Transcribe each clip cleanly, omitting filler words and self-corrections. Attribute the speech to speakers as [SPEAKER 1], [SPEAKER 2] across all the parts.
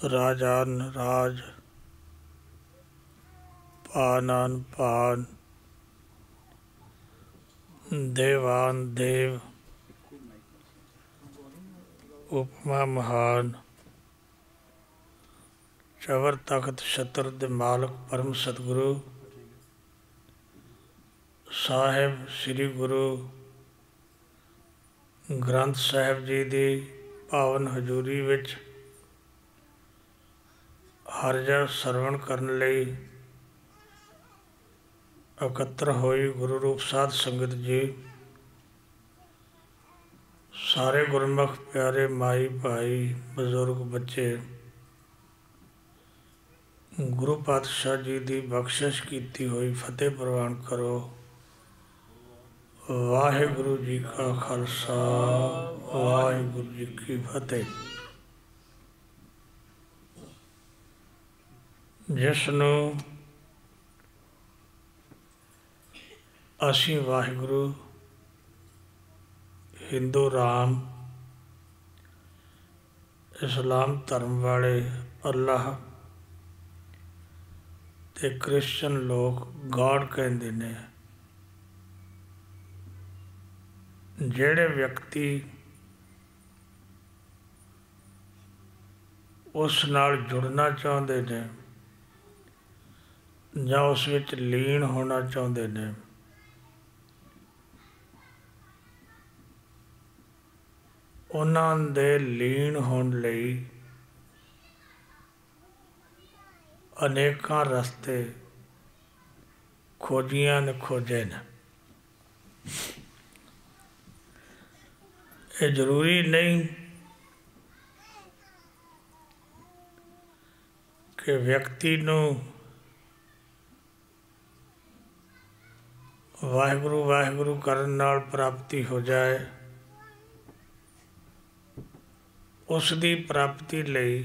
[SPEAKER 1] राजान राज, पानान पान, देवान देव, उपमा महान, चवर तख्त छत्र दे मालक परम सतगुरु साहिब श्री गुरु ग्रंथ साहिब जी की पावन हजूरी विच हर जग सरवण करन लई इकत्र होई गुरु रूप साध संगत जी, सारे गुरमुख प्यारे माई भाई बजुर्ग बच्चे, गुरु पातशाह जी की बख्शिश की हुई फतेह प्रवान करो। वाहिगुरु जी का खालसा, वाहिगुरु जी की फतेह। जिसनू असी वाहिगुरु हिंदू राम, इस्लाम धर्म वाले अल्लाह ते क्रिश्चन लोग गॉड कहते ने। जेड़े व्यक्ति उस नाल जुड़ना चाहते ने या उस विच लीन होना चाहते ने, उन्हां दे लीन होने लई अनेकां रस्ते खोजियां ने खोजे ने। ये जरूरी नहीं कि व्यक्ति नू वाहिगुरु वाहिगुरु करन नाल प्राप्ति हो जाए। उसकी प्राप्ति लई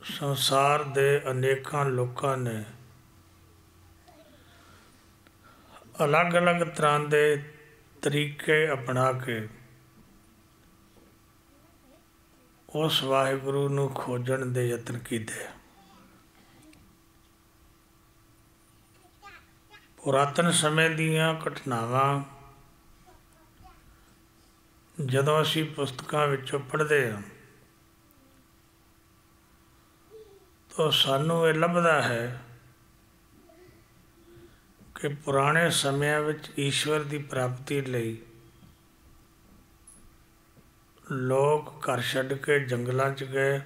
[SPEAKER 1] संसार दे अनेकां लोकां ने अलग अलग तरह के तरीके अपना के उस वाहिगुरु नू खोजण दे यतन कीते। पुरातन समय दीयां घटनावां जदों असी पुस्तकां विचों पढ़दे हां तो सानू ये लभदा है कि पुराने समयां विच ईश्वर की प्राप्ति लई लोग घर छड्ड के जंगलों च गए।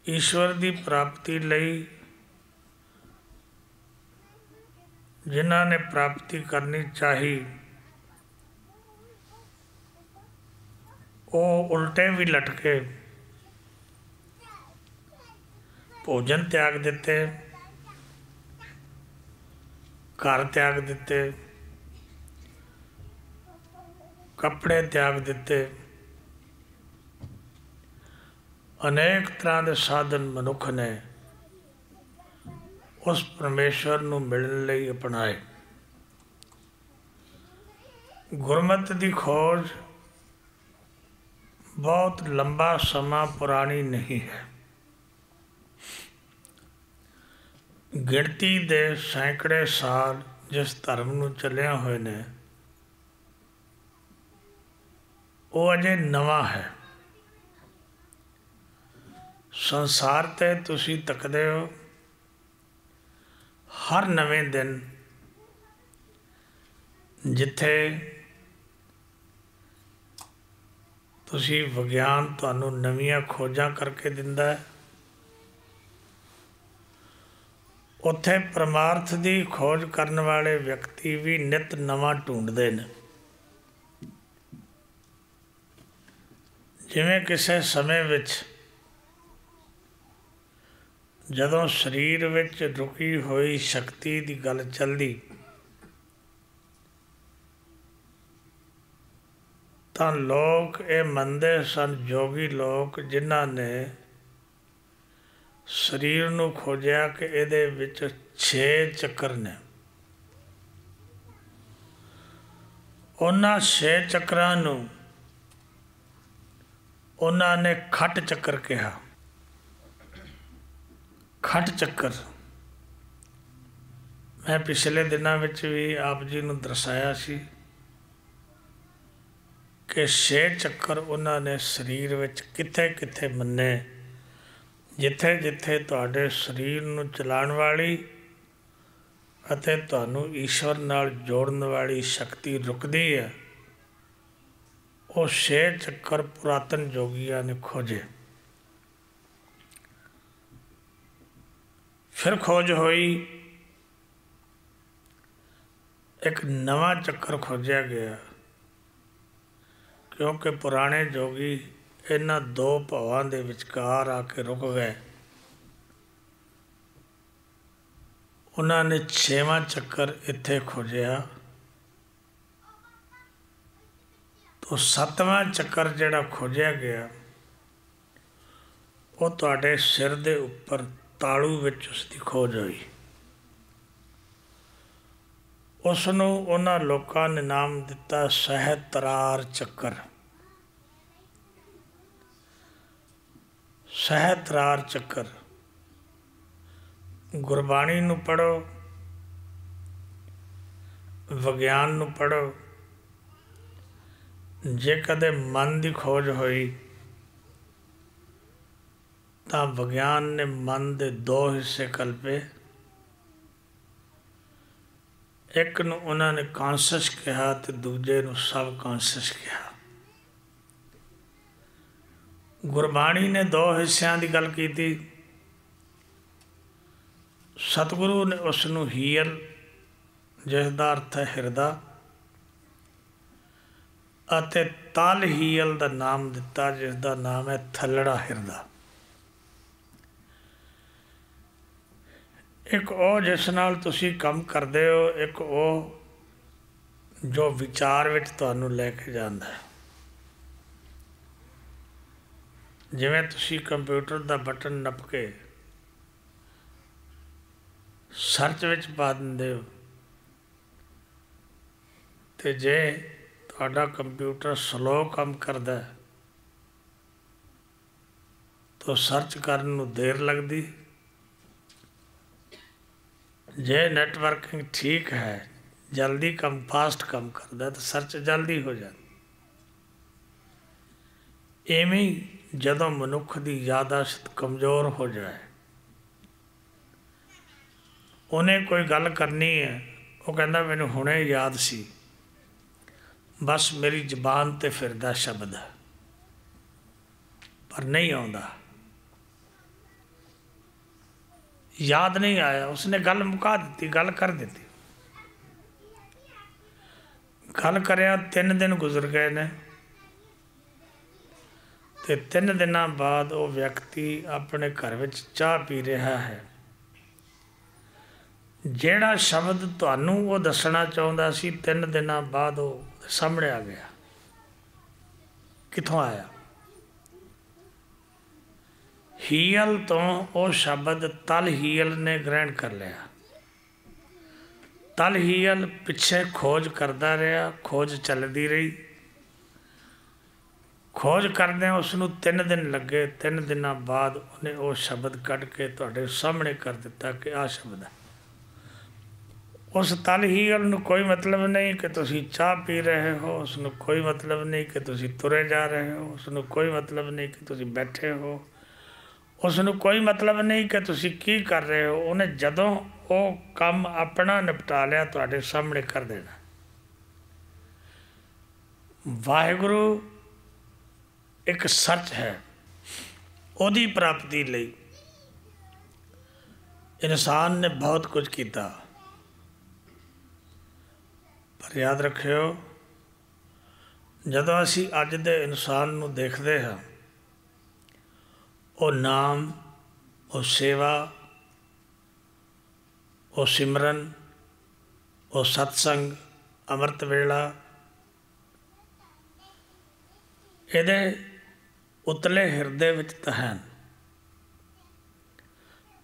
[SPEAKER 1] ईश्वर की प्राप्ति लई जिन्हां ने प्राप्ति करनी चाही वो उल्टे भी लटके भोजन त्याग दिते, घर त्याग दिते, कपड़े त्याग दिते। अनेक तरह के साधन मनुख ने उस परमेश्वर नू मिलण लई अपनाए। गुरमत की खोज बहुत लंबा समा पुरानी नहीं है। गिणती दे सैकड़े साल जिस धर्म नू चलिया हुए ने वो अजे नवा है। संसार ते तुसी तकदे हो हर नवें दिन जिथे तुसी विग्यान तुहानू नवीं खोजां करके दिंदा है, उत्थे परमार्थ की खोज करने वाले व्यक्ति भी नित नवा ढूंढते हैं। जिवें किसी समय विच जदों शरीर विच रुकी हुई शक्ति की गल चलदी तां लोग ये मनते सन, जोगी लोग जिन्हां ने शरीर नू खोजिया कि इहदे विच 6 चक्कर ने। उन्हां 6 चक्रां नू ਉਹਨਾਂ ਨੇ ਖੱਟ ਚੱਕਰ ਕਿਹਾ। ਖੱਟ ਚੱਕਰ मैं पिछले दिनों में भी आप जी नूं दर्शाया सी कि 6 चक्कर उन्होंने शरीर विच किथे किथे मन्ने, जिथे जिथे तुहाडे शरीर नूं चलाउण वाली अते तुहानूं ईश्वर नाल जोड़न वाली शक्ति रुकदी है, वो 6 चक्कर पुरातन जोगियां ने खोजे। फिर खोज हुई, एक नवा चक्कर खोजा गया, क्योंकि पुराने जोगी इन्हां दो भावां दे विचकार आके रुक गए। उन्होंने 6वां चक्कर इत्थे खोजिया, तो 7वां चक्कर जिहड़ा खोजिया गया वो तुहाडे सिर दे उपर तालू विच उसकी खोज हुई। उसनूं उन्हां लोकां ने नाम दिता सहस्त्रार चक्कर। सहस्त्रार चक्कर गुरबाणी नूं पढ़ो, विग्यान नूं पढ़ो, जे कदे मन की खोज हुई तां विग्यान ने मन के 2 हिस्से कल्पे। एक नूं उन्होंने कॉन्शस कहा तो दूजे नूं सब कॉन्शस कहा। गुरबाणी ने 2 हिस्सों की गल की थी। सतगुरु ने उसनूं हीयल, जिसका अर्थ है हिरदा, अते तल हीयल का नाम दिता, जिसका नाम है थलड़ा हिरदा। एक वो जिस नाल तुसी काम करते हो, एक वो जो विचार विच तुहानूं लैके जांदा है। जिवें तुसी कंप्यूटर का बटन नप के सर्च विच पा दिंदे हो, ते जे तुहाडा कंप्यूटर स्लो काम करदा है तो सर्च करन नूं देर लगदी। जे नैटवर्किंग ठीक है, जल्दी कम फास्ट कम करता है, तो सर्च जल्दी हो जाती। इवें जदों मनुख की यादाश्त कमज़ोर हो जाए, उन्हें कोई गल करनी है, वो कहता मैनूं हुणे याद सी, बस मेरी जबान ते फिरदा शब्द है, पर नहीं आउंदा, याद नहीं आया। उसने गल मुका दी, गल कर दी। गल करया 3 दिन गुजर गए ने, ते 3 दिनों बाद वो व्यक्ति अपने घर में चाह पी रहा है। जिहड़ा शब्द तुहानूं वो दसना चाहुंदा सी, 3 दिनों बाद वो सामने आ गया। कित्थों आया? हीयल तो वो शब्द तल हीयल ने ग्रहण कर लिया। तल हीयल पिछे खोज करता रहा, खोज चलती रही। खोज करदे उसनूं 3 दिन लगे। 3 दिनों बाद उन्हें वो शब्द कढ़ के तुहाडे सामने कर दिता कि आ शब्द है। उस तल हीयल नूं कोई मतलब नहीं कि तुसीं चाह पी रहे हो, उसनूं कोई मतलब नहीं कि तुसीं तुरे जा रहे हो, उसनूं कोई मतलब नहीं कि तुसीं बैठे हो, उसनूं कोई मतलब नहीं कि तुसीं की कर रहे हो। उन्हें जदों वो काम अपना निपटा लिया तुहाडे सामने कर देना। वाहिगुरू एक सच है, उहदी प्राप्ति लई इंसान ने बहुत कुछ किया, पर याद रखियो जदों असीं अज दे इंसान नूं देखदे हां, वो नाम, वो सेवा, वो सिमरन, वो सत्संग, अमृत वेला, इहदे उतले हिरदे विच तां है,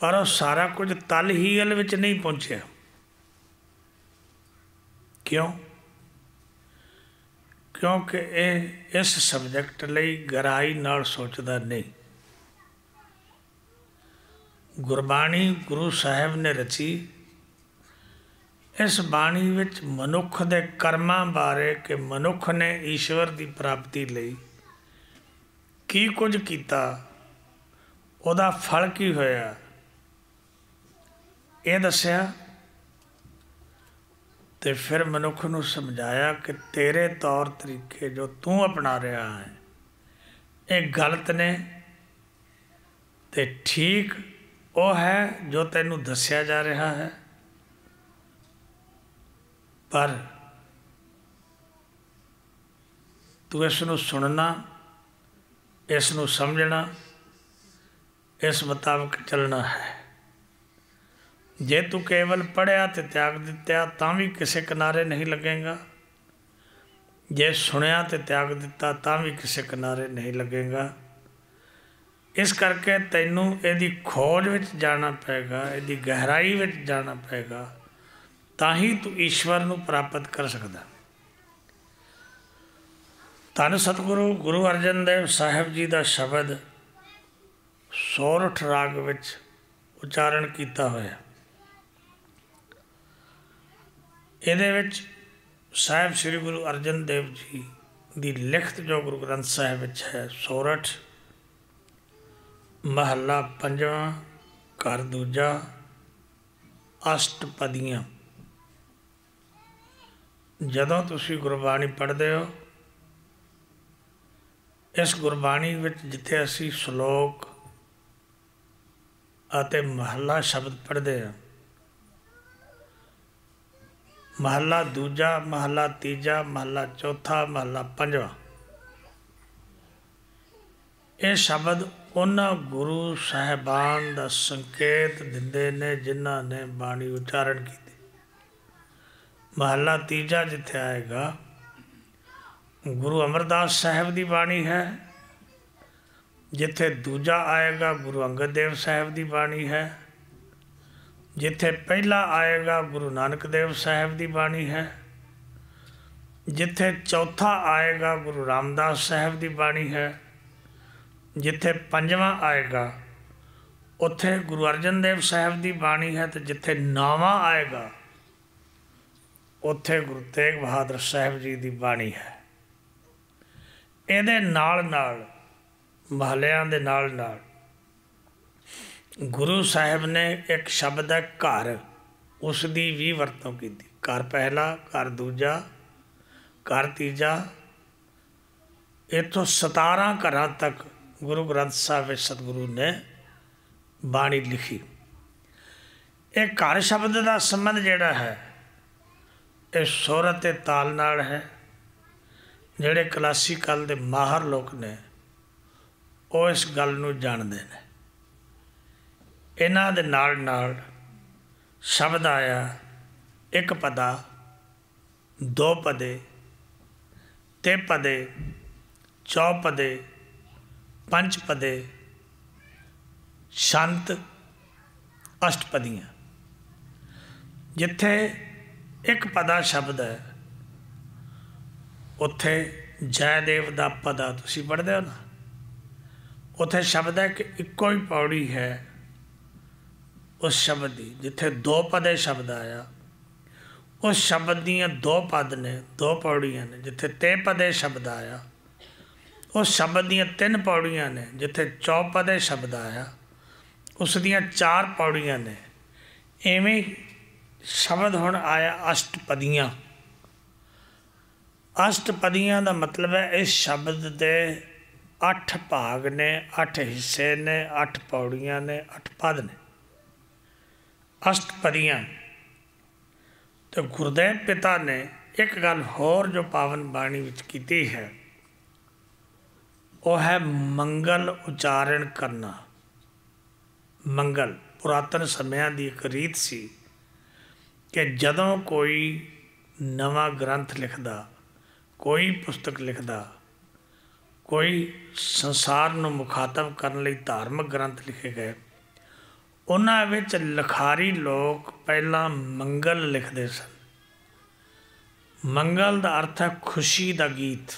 [SPEAKER 1] पर वो सारा कुछ तल हील विच नहीं पहुँचा। क्यों? क्योंकि ये इस सबजैक्ट लई गहराई नाल सोचदा नहीं। गुरबाणी गुरु साहिब ने रची, इस बाणी विच मनुख दे कर्मां बारे कि मनुख ने ईश्वर की प्राप्ति लई की कुछ कीता, उहदा फल की होया, ये दस्या। तो फिर मनुख नूं समझाया कि तेरे तौर तरीके जो तू अपना रहा है ये गलत ने, ते ठीक वो है जो तैनूं दस्या जा रहा है। पर तू इसनूं सुनना, इसनूं समझना, इस मुताबिक चलना है। जे तू केवल पढ़िया तो त्याग दिता तां भी किसी किनारे नहीं लगेगा, जे सुनिया तो त्याग दिता तां भी किसी किनारे नहीं लगेगा। इस करके तैनू यदी खोज विच जाना पेगा, यदी गहराई विच जाना पेगा, तां ही तू ईश्वर नू प्राप्त कर सकदा। धन सतगुरु गुरु अर्जन देव साहिब जी का शब्द सोरठ राग विच उचारण किया होया। ਇਹਦੇ ਵਿੱਚ ਸਾਹਿਬ श्री गुरु अर्जन देव जी की लिखत जो गुरु ग्रंथ साहिब विच है, सोरठ महला पंजवां घर दूजा अष्टपदियाँ। जदों तुसी गुरबाणी पढ़ते हो, इस गुरबाणी विच जिथे असी श्लोक अते महला शब्द पढ़ते हैं, महला दूजा, महला तीजा, महला चौथा, महला पंजवा, ये शब्द उन्होंने गुरु साहिबान का संकेत दिंदे ने जिन्हों ने बाणी उचारण की। महला तीजा जिथे आएगा गुरु अमरदास साहिब की बाणी है, जिथे दूजा आएगा गुरु अंगद देव साहिब की बाणी है, जिथे पहला आएगा गुरु नानक देव साहिब की बाणी है, जिथे चौथा आएगा गुरु रामदास साहिब की बाणी है, जिथे पंजवां आएगा उत्थे गुरु अर्जन देव साहिब की बाणी है, तो जिथे नौवां आएगा उत्थे गुरु तेग बहादुर साहिब जी की बाणी है। इहदे नाल नाल महलियां दे नाल नाल गुरु साहिब ने एक शब्द है घर, उसकी भी वरतों की। घर पहला, घर दूजा, घर तीजा, इतों 17 घर तक गुरु ग्रंथ साहिब सतगुरु ने बाणी लिखी। एक घर शब्द का संबंध जोड़ा है ये सुर ते ताल नाल है। जिहड़े क्लासीकल दे माहर लोग ने वो इस गल नूं जानदे ने। इन्हां दे नाल नाल शब्द आया एक पदा, दो पदे, ते पदे, चौपदे, पंच पदे, शांत, अष्टपदियाँ। जिथे एक पदा शब्द है उत्थे जयदेव का पदा तुसी पढ़ते हो ना, उत्थे शब्द है कि इक्को ही पौड़ी है उस शब्द की। जिथे दो पदे शब्द आया उस शब्द दियाँ दो पद ने, दो पौड़ियाँ ने। जिथे ते पदे शब्द आया उस शब्द दियाँ 3 पौड़ियाँ ने। जिथे चौपदे शब्द आया उस दियाँ 4 पौड़ियाँ ने। इवें शब्द हुण आया अष्टपदियाँ। अष्टपदियाँ का मतलब है इस शब्द के 8 भाग ने, 8 हिस्से ने, 8 पौड़ियाँ ने, 8 पद ने। अष्टपदियाँ। तो गुरुदेव पिता ने एक गल होर जो पावन बाणी विच कीती है वो है मंगल उचारण करना। मंगल पुरातन समयां दी एक रीत सी कि जदों कोई नवा ग्रंथ लिखदा, कोई पुस्तक लिखदा, कोई संसार नूं मुखातब करने लई धार्मिक ग्रंथ लिखे गए, उन्हां विच लिखारी लोग पहला मंगल लिखते सन। मंगल का अर्थ है खुशी का गीत।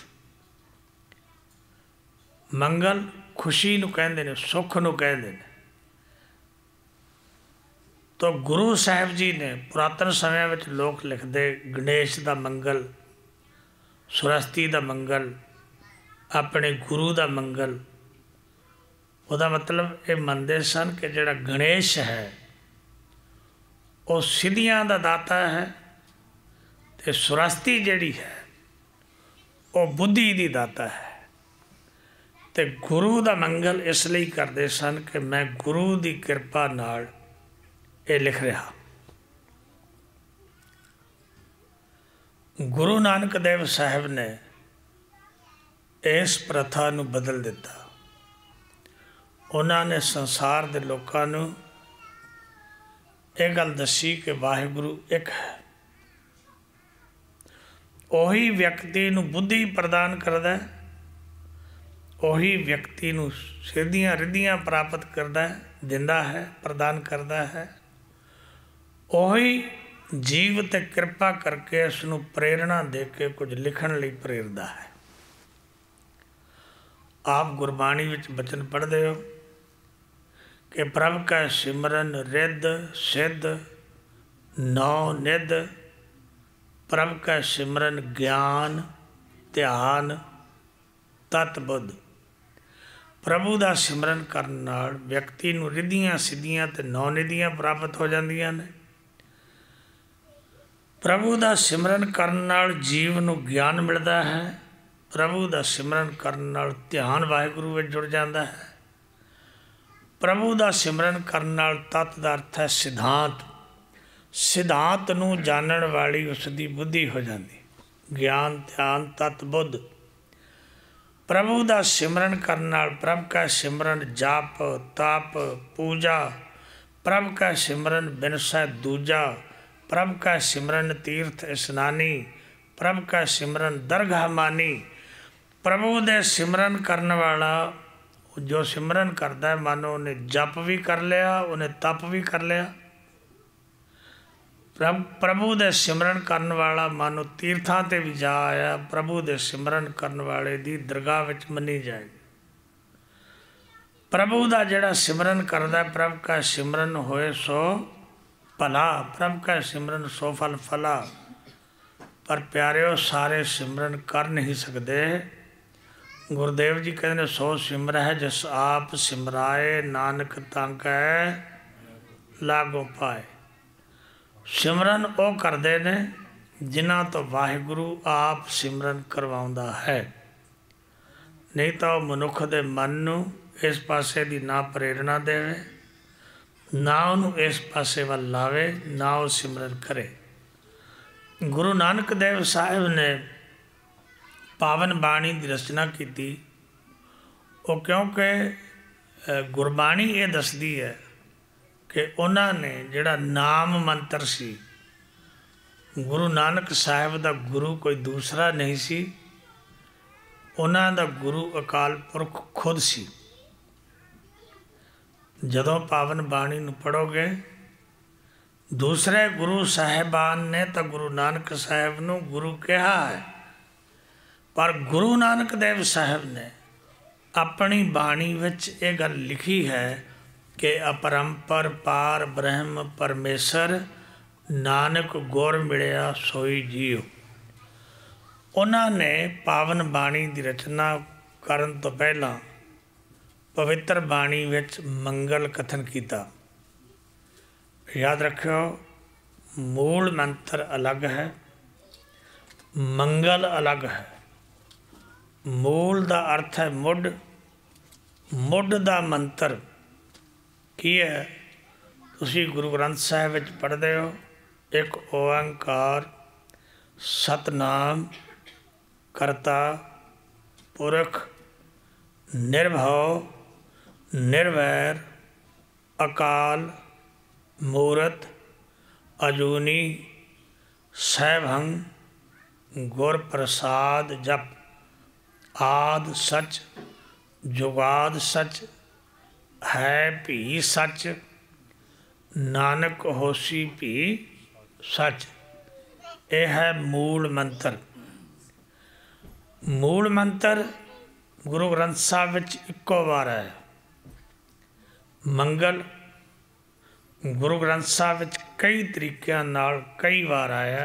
[SPEAKER 1] मंगल खुशी नूं कहंदे ने, सुख नूं कहंदे ने। तो गुरु साहिब जी ने पुरातन समय में लोग लिखते गणेश का मंगल, सुरस्ती का मंगल, अपने गुरु का मंगल। उसका मतलब ये मनते सन कि जिहड़ा गणेश है वो सिद्धियां का दाता है, तो सुरस्ती जिहड़ी है वो बुद्धि की दाता है। तो गुरु का मंगल इसलिए करते सन कि मैं गुरु की कृपा नाल ये लिख रहा। गुरु नानक देव साहब ने इस प्रथा नूं बदल दिता। उन्होंने संसार के लोगों नूं ये गल दसी कि वाहिगुरु एक है। उही व्यक्ति नूं बुद्धि प्रदान करता है, उही व्यक्ति नूं सिद्धियां रिद्धियां प्राप्त करता है, दिंदा है, प्रदान करता है। उही जीव ते कृपा करके उसनूं प्रेरणा दे के कुछ लिखण लई प्रेरदा है। आप गुरबाणी विच बचन पढ़ते हो कि प्रभ का सिमरन रिद सिद्ध नौ निध, प्रभ का सिमरन ज्ञान ध्यान तत बुद्ध। प्रभु का सिमरन करन नाल व्यक्ति नूं रिद्धियां सिद्धियां ते नौ निधियां प्राप्त हो जांदियां ने। प्रभु का सिमरन करन नाल जीव नूं ज्ञान मिलता है। प्रभु का सिमरन करन नाल ध्यान वाहिगुरू विच जुड़ जाता है। प्रभु का सिमरन करन नाल तत दा अर्थ है सिद्धांत। सिद्धांत नूं जानण वाली उसकी बुद्धि हो जाती। ज्ञान ध्यान तत बुद्ध। प्रभु का सिमरन करन नाल प्रभ का सिमरन जाप ताप पूजा, प्रभ का सिमरन बिनसै दूजा, प्रभ का सिमरन तीर्थ स्नानी, प्रभ का सिमरन दरगाह मानी। प्रभु दे सिमरन करने वाला जो सिमरन करता है, मानो उन्हें जप भी कर लिया, उन्हें तप भी कर लिया। प्रभु दे सिमरन करने वाला मानो तीर्थां ते भी जा आया। प्रभु दे सिमरन करने वाले दी दरगाह विच मनी जाएगी। प्रभु का जिहड़ा सिमरन करता है, प्रभ का सिमरन होए सो भला, प्रभ का सिमरन सो फल फला। पर प्यारिओ सारे सिमरन कर नहीं सकते। गुरुदेव जी कहते सो सिमर है जिस आप सिमराए, नानक तांकै लागो पाए। सिमरन वो करते ने जिन्हां तो वाहिगुरू आप सिमरन करवाउंदा है। नहीं तो मनुख दे मन नूं इस पासे दी ना प्रेरणा देवे, ना उन्होंने इस पासे वाल लावे, ना वो सिमरन करे। गुरु नानक देव साहिब ने पावन बाणी की रचना की। वो क्योंकि गुरबाणी ये दसदी है कि उन्होंने जिहड़ा नाम मंत्र सी, गुरु नानक साहिब का गुरु कोई दूसरा नहीं सी, उन्हां दा गुरु अकाल पुरख खुद सी। जदों पावन बाणी नूं पढ़ोगे, दूसरे गुरु साहिबान ने तो गुरु नानक साहिब नूं गुरु कहा है, पर गुरु नानक देव साहिब ने अपनी बाणी विच ये गल लिखी है कि अपरंपर पार ब्रह्म परमेश्वर, नानक गुर मिलिया सोई जीव। उन्होंने पावन बाणी की रचना करन तो पहला पवित्र बाणी विच मंगल कथन किया। याद रखियो, मूल मंत्र अलग है, मंगल अलग है। मूल का अर्थ है मुढ़, मुढ़ का मंत्र की है? तुसी गुरु ग्रंथ साहिब विच पढ़दे हो, एक ओंकार सतनाम करता पुरख निर्भव निर्वैर अकाल मूरत अजूनी सैभंग गुर प्रसाद जप। आद सच जुगाद सच है भी सच, नानक होसी भी सच। यह है मूल मंत्र। मूल मंत्र गुरु ग्रंथ साहब विच इक्को वार है। मंगल गुरु ग्रंथ साहब विच कई तरीक़िਆਂ नाल कई वार आया।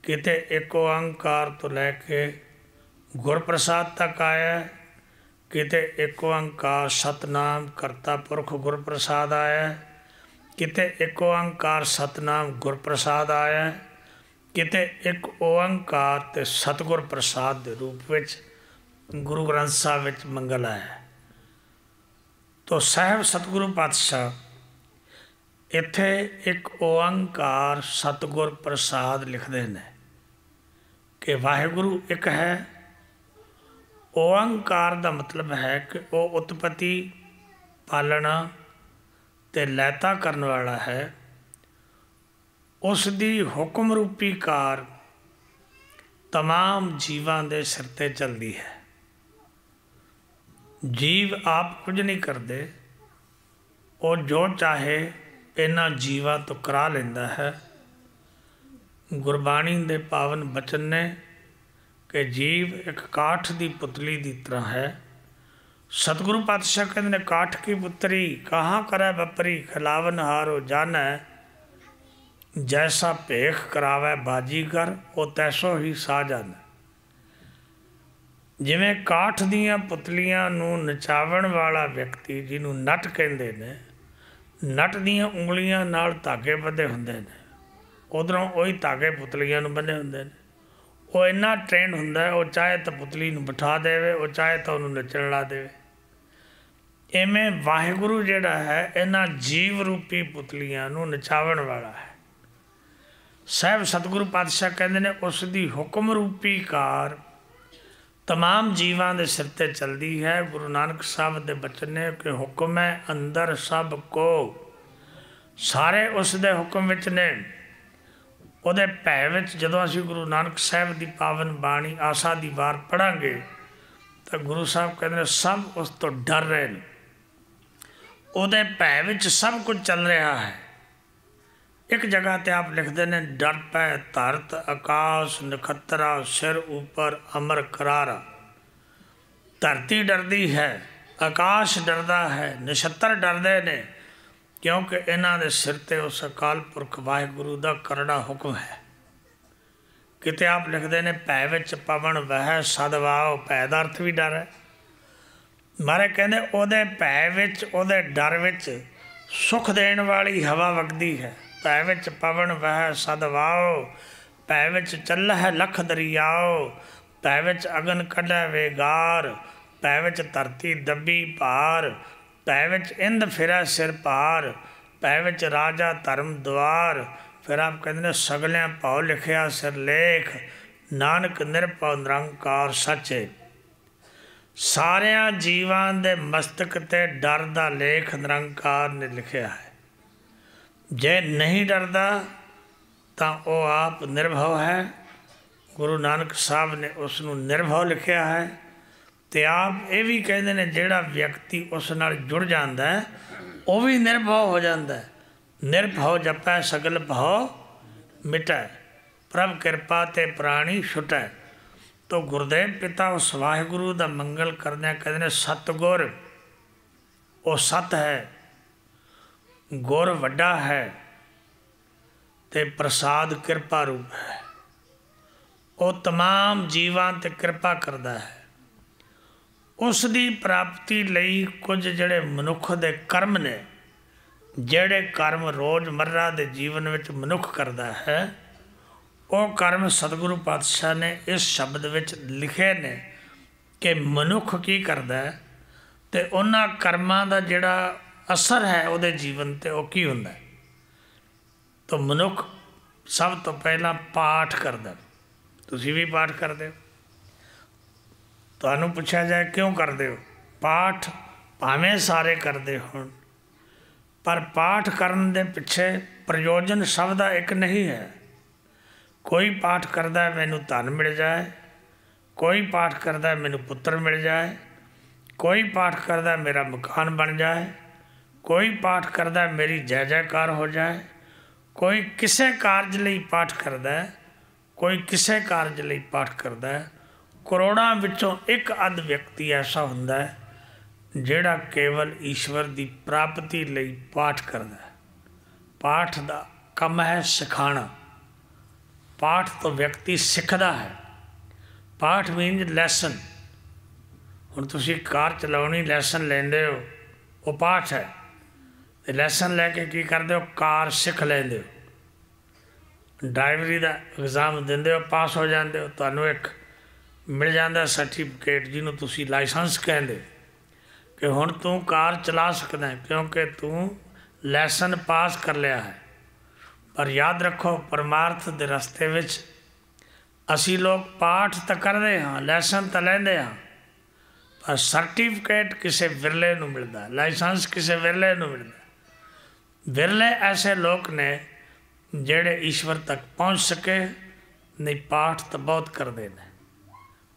[SPEAKER 1] किते एक ओंकार तो लैके गुरप्रसाद तक आया, किते एक ओंकार सतनाम करता पुरख गुरप्रसाद आया, किते एक ओंकार सतनाम गुरप्रसाद आया, किते एक ओंकार ते सतगुर प्रसाद के रूप विच गुरु ग्रंथ साहब विच मंगल आया। तो साहब सतगुरु पातशाह इत्थे एक ओंकार सतगुर प्रसाद लिखते हैं कि वाहिगुरु एक है। ओंकार का मतलब है कि वह उत्पत्ति पालना ते लैता करने वाला है। उसकी हुक्म रूपी कार तमाम जीवां दे सिर ते चलती है। जीव आप कुछ नहीं करते, वो जो चाहे इन्हां जीवां तो करा लेंदा है। गुरबाणी दे पावन बचन ने कि जीव एक काठ की पुतली की तरह है। सतगुरु पातशाह कहते ने काठ की पुत्री कहाँ करे बपरी, खिलावन हारो जानै, जैसा भेख करावै बाजीगर वो तैसो ही साजन। जिवें काठ दीयां पुतलियां नूं नचावण वाला व्यक्ति जिन्हों नट कहते हैं, नट दीयां उंगलियां नाल धागे बंधे हुंदे ने, उधरों वही धागे पुतलियां नूं बंधे हुंदे ने। वो इन्ना ट्रेंड हुंदा है, वो चाहे तो पुतली नूं बिठा देवे, वो चाहे तो उन्होंने नचण ला देवे। इवें वाहिगुरु जिहड़ा है इन्हां जीव रूपी पुतलियां नूं नचावण वाला है। साहब सतगुरु पातशाह कहते ने उसकी हुक्म रूपी कार तमाम जीवां दे सिर ते चलती है। गुरु नानक साहब दे बचन ने कि हुक्म है अंदर सब को, सारे उसदे हुक्म विच ने। ਉਹਦੇ ਭੈ ਵਿੱਚ ਜਦੋਂ ਅਸੀਂ ਗੁਰੂ ਨਾਨਕ ਸਾਹਿਬ ਦੀ ਪਾਵਨ ਬਾਣੀ ਆਸਾ ਦੀ ਵਾਰ ਪੜ੍ਹਾਂਗੇ ਤਾਂ ਗੁਰੂ ਸਾਹਿਬ ਕਹਿੰਦੇ ਨੇ ਸਭ ਉਸ ਤੋਂ ਡਰ ਰਹੇ ਨੇ। ਉਹਦੇ ਭੈ ਵਿੱਚ ਸਭ ਕੁਝ ਚੱਲ ਰਿਹਾ ਹੈ। ਇੱਕ ਜਗ੍ਹਾ 'ਤੇ ਆਪ ਲਿਖਦੇ ਨੇ ਡਰ ਪੈ ਧਰਤ ਆਕਾਸ਼ ਨਖੱਤਰਾ ਸਿਰ ਉੱਪਰ ਅਮਰ ਕਰਾਰਾ। ਧਰਤੀ ਡਰਦੀ ਹੈ, ਆਕਾਸ਼ ਡਰਦਾ ਹੈ, ਨਛੱਤਰ ਡਰਦੇ ਨੇ, क्योंकि इन्हां दे सिर ते उस अकाल पुरख वाहिगुरु दा करड़ा हुक्म है। किते आप लिखते ने भै विच पवन वह सदवाओ, भै दा अर्थ भी डर है। मारे कहते ओदे भै विच ओदे डर विच सुख देण वाली हवा वगदी है। भै विच पवन वह सदवाओ, भै विच चल है लख दरियाओ, भै विच अगन कढै वेगार, भै विच धरती दबी भार, भै विच इंद फिरै सिर पार, भै विच राजा धर्म द्वार। फिर आप कहते हैं सगलियां भाव लिखिया सिर लेख, नानक निरभव निरंकार सचे। सारियां जीवां दे मस्तक ते डर दा लेख निरंकार ने लिखिया है। जे नहीं डरदा तां वो आप निर्भव है। गुरु नानक साहब ने उसनूं निर्भव लिखिया है। तो आप ये भी कहते हैं जोड़ा व्यक्ति उस नाल जुड़ जाता है वह भी निर्भव हो जाता है। निर्भव जपै सगल भव मिटै, प्रभ कृपा ते प्राणी छुटै। तो गुरुदेव पिता उस वाहिगुरु का मंगल करदे कहते हैं सतगुर वो सत है, गुर वड्डा है ते प्रसाद कृपा रूप है। वो तमाम जीवां ते कृपा करता है। उसकी प्राप्ति लई कुछ जड़े मनुख दे कर्म ने, जड़े कर्म रोज़मर्रा के जीवन में मनुख करता है, वो कर्म सतगुरु पातशाह ने इस शब्द विच लिखे ने कि मनुख की करता है तो उन्हां कर्मां दा जिहड़ा असर है उहदे जीवन ते वो की हुंदा है। तो मनुख सब तो पहला पाठ करदा। तुसीं भी पाठ करदे हो। तुहानूं पुछया जाए क्यों करते हो पाठ, भावें सारे करते हो, पर पाठ करन दे पिछे प्रयोजन सब दा एक नहीं है। कोई पाठ करता है मैनू धन मिल जाए, कोई पाठ करता है मैनू पुत्र मिल जाए, कोई पाठ करता है मेरा मकान बन जाए, कोई पाठ करता है मेरी जय जयकार हो जाए, कोई किसी कारज लई पाठ करता है, कोई किसी कारज लई पाठ करता है, करोड़ां विचों एक अध व्यक्ति ऐसा हुंदा है जिहड़ा केवल ईश्वर की प्राप्ति लई पाठ करता है। पाठ का काम है सिखाना। पाठ तो व्यक्ति सीखता है। पाठ मीनज लैसन। हुण तुसीं कार चलाउणी लैसन लैंदे हो, वो पाठ है। ते लैसन लैके की करदे हो, कार सीख लैंदे हो। ड्राइवरी का एग्जाम दिंदे हो, पास हो जाते हो, तुहानूं एक मिल जाता सर्टिफिकेट जिन्हों तुसीं लाइसेंस कहते कि हुण तूं कार चला सकदा है, क्योंकि तूं लैसन पास कर लिया है। पर याद रखो, परमार्थ के रस्ते विच असी लोग पाठ तो करते हाँ, लैसन तो लेंदे हाँ, पर सर्टिफिकेट किसी विरले नूं मिलता, लाइसेंस किसी विरले नूं मिलता। विरले ऐसे लोग ने जेड़े ईश्वर तक पहुँच सके। नहीं, पाठ तो बहुत करते हैं।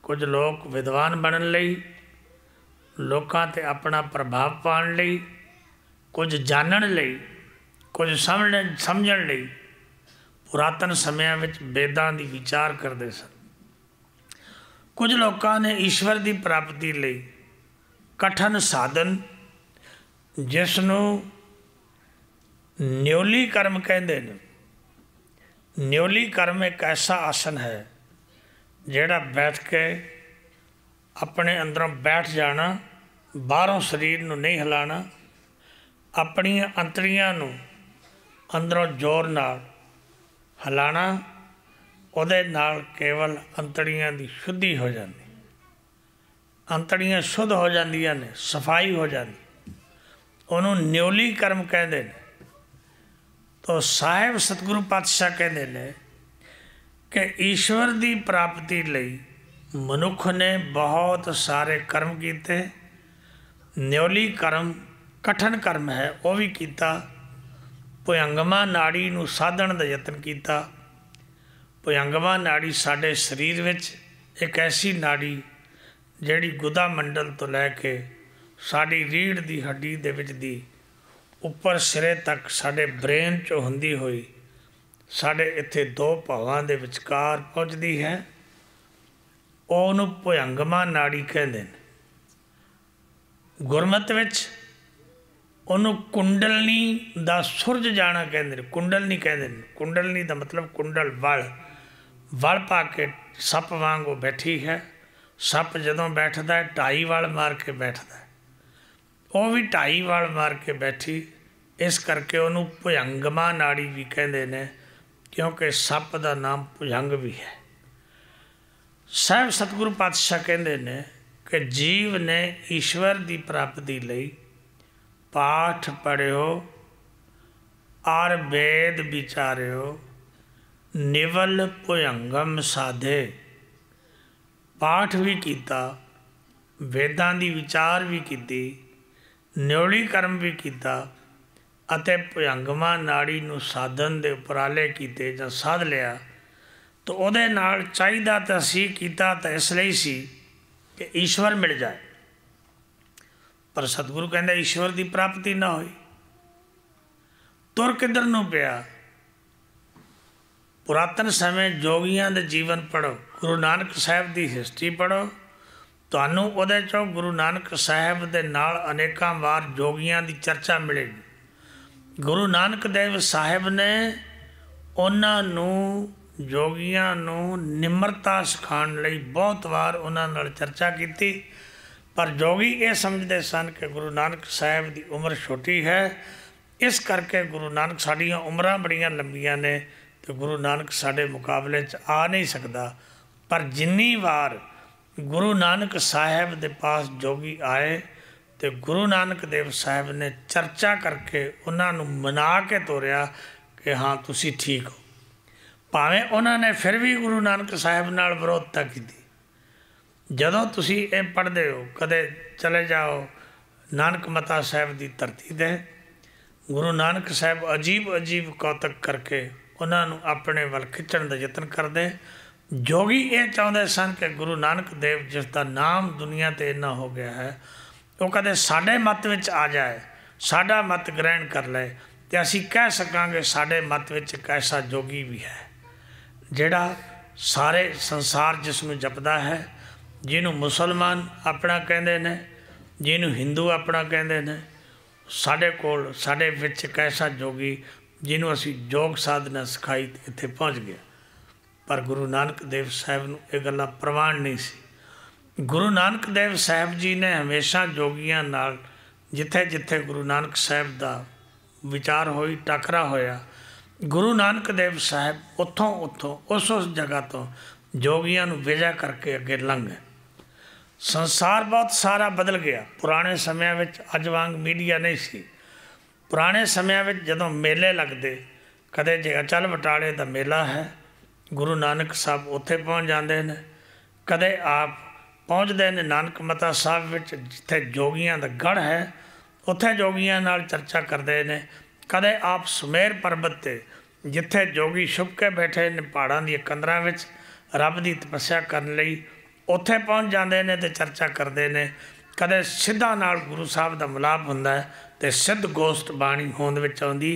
[SPEAKER 1] कुछ लोग विद्वान बनन लई, लोकां ते अपना प्रभाव पाउण लई, कुछ जानण लई, कुछ समझण लई पुरातन समयां विच वेदां दी विचार करते सन। कुछ लोगों ने ईश्वर की प्राप्ति लई कठिन साधन, जिसनूं न्योली कर्म कहते हैं। न्योली कर्म एक ऐसा आसन है जिहड़ा बैठ के अपने अंदरों बैठ जाना, बाहरों शरीर नूं नहीं हिलाना, अपनी अंतड़ियां नूं अंदरों जोर नाल हिलाना। उहदे नाल केवल अंतड़ियां दी शुद्धि हो जाती, अंतड़ियां शुद्ध हो जांदियां ने, सफाई हो जाती, उन्होंने न्योली कर्म कहते हैं। तो साहिब सतगुरु पातशाह कहते हैं कि ईश्वर की प्राप्ति लई मनुख ने बहुत सारे कर्म किए। न्योली कर्म कठिन कर्म है, वह भी किया। भुजंगमा नाड़ी नूं साधण दा यतन किया। भुजंगमा नाड़ी साडे शरीर विच एक ऐसी नाड़ी जिहड़ी गुदा मंडल तो लैके साडी रीढ़ की हड्डी दे विच दी उपर सिरे तक साडे ब्रेन चो हुंदी होई साडे इत्थे दो भावां दे विचकार पहुँचती है। उहनूं भुजंगमा नाड़ी कहंदे ने। गुरमत विच उहनूं कुंडलनी दा सुरज जाना कहंदे ने। कुंडलनी कहंदे ने। कुंडलनी दा मतलब कुंडल वल पा के सप वांग वो बैठी है। सप जदों बैठदा है ढाई वल मार के बैठदा है, वो भी ढाई वल मार के बैठी। इस करके उन्होंने भुजंगमा नाड़ी भी कहते हैं, क्योंकि सप का नाम भुजंग भी है। साहिब सतगुरु पातशाह कहते हैं कि जीव ने ईश्वर की प्राप्ति लई पाठ पढ़ियो और वेद विचारियो, निवल भुजंगम साधे। पाठ भी किया, वेदां दी विचार भी की, न्योली कर्म भी किया, अते भुजंगमा नाड़ी नूं साधन दे उपराले कीते जां साध लिया। तो उहदे नाल चाहीदा तां सी, कीता तां इसलिए सी कि ईश्वर मिल जाए। पर सतगुरु कहंदे ईश्वर की प्राप्ति ना होई। तुर किधर नूं पिया। पुरातन समय जोगियां दे जीवन पढ़ो, गुरु नानक साहिब की हिस्ट्री पढ़ो, तुहानूं उहदे चों गुरु नानक साहिब दे नाल अनेकां वार जोगियां की चर्चा मिलेगी। गुरु नानक देव साहिब ने उन्हां नूं जोगियां नूं निमरता सिखाउण लई बहुत वार उन्हां नाल चर्चा की। पर जोगी ये समझते सन कि गुरु नानक साहिब की उम्र छोटी है, इस करके गुरु नानक साडियां उम्रां बड़ियां लंबियां ने तो गुरु नानक साडे मुकाबले च आ नहीं सकता। पर जिन्नी वार गुरु नानक साहिब दे पास जोगी आए तो गुरु नानक देव साहिब ने चर्चा करके उन्होंने मना के तोरिया कि हाँ तुसी ठीक हो। भावें उन्होंने फिर भी गुरु नानक साहिब नाल विरोधता की। जदों तुसी ये पढ़ते हो, कदे चले जाओ नानक मता साहिब की धरती दे, गुरु नानक साहिब अजीब अजीब कौतक करके उन्होंने अपने वल खिंचण का यतन करते। जोगी ये चाहते सन कि गुरु नानक देव जिसका नाम दुनिया ते इन्ना हो गया है, वो कदे साडे मत विच आ जाए, साडा मत ग्रहण कर ले, तो असी कह सकांगे साडे मत विच एक ऐसा जोगी भी है जिहड़ा सारे संसार जिस नूं जपदा है, जिन्हों मुसलमान अपना कहते हैं, जिन्हों हिंदू अपना कहते हैं, साढ़े कोल साढ़े विच एक ऐसा जोगी जिन्हों असी योग साधना सिखाई इत्थे पहुँच गया। पर गुरु नानक देव साहब नूं ये गल्लां प्रवान नहीं सी। गुरु नानक देव साहब जी ने हमेशा जोगियां नाल जिथे जिथे गुरु नानक साहब दा विचार होई टकरा होया, गुरु नानक देव साहब उत्थों उत्थों उस जगह तो जोगियां नूं विजय करके अगे लंघ गए। संसार बहुत सारा बदल गया। पुराने समय विच अज वांग मीडिया नहीं सी। पुराने समय विच जदों मेले लगते, कदे जे अचल बटाले दा मेला है, गुरु नानक साहब उत्थे पहुँच जाते हैं, कदे आप पहुँचते हैं नानक मता साहब विच जिथे जोगियां दा गढ़ है, उत्थे जोगियां नाल चर्चा करते हैं। कदे आप सुमेर पर्वत ते जिथे जोगी छुप के बैठे ने पहाड़ां दी कंदरां विच रब की तपस्या करने लई उत्थे पहुँच जाते हैं तो चर्चा करते हैं। कदे सिद्धा नाल गुरु साहब का मिलाप हुंदा है तो सिद्ध गोष्ठ बाणी होंद विच आउंदी।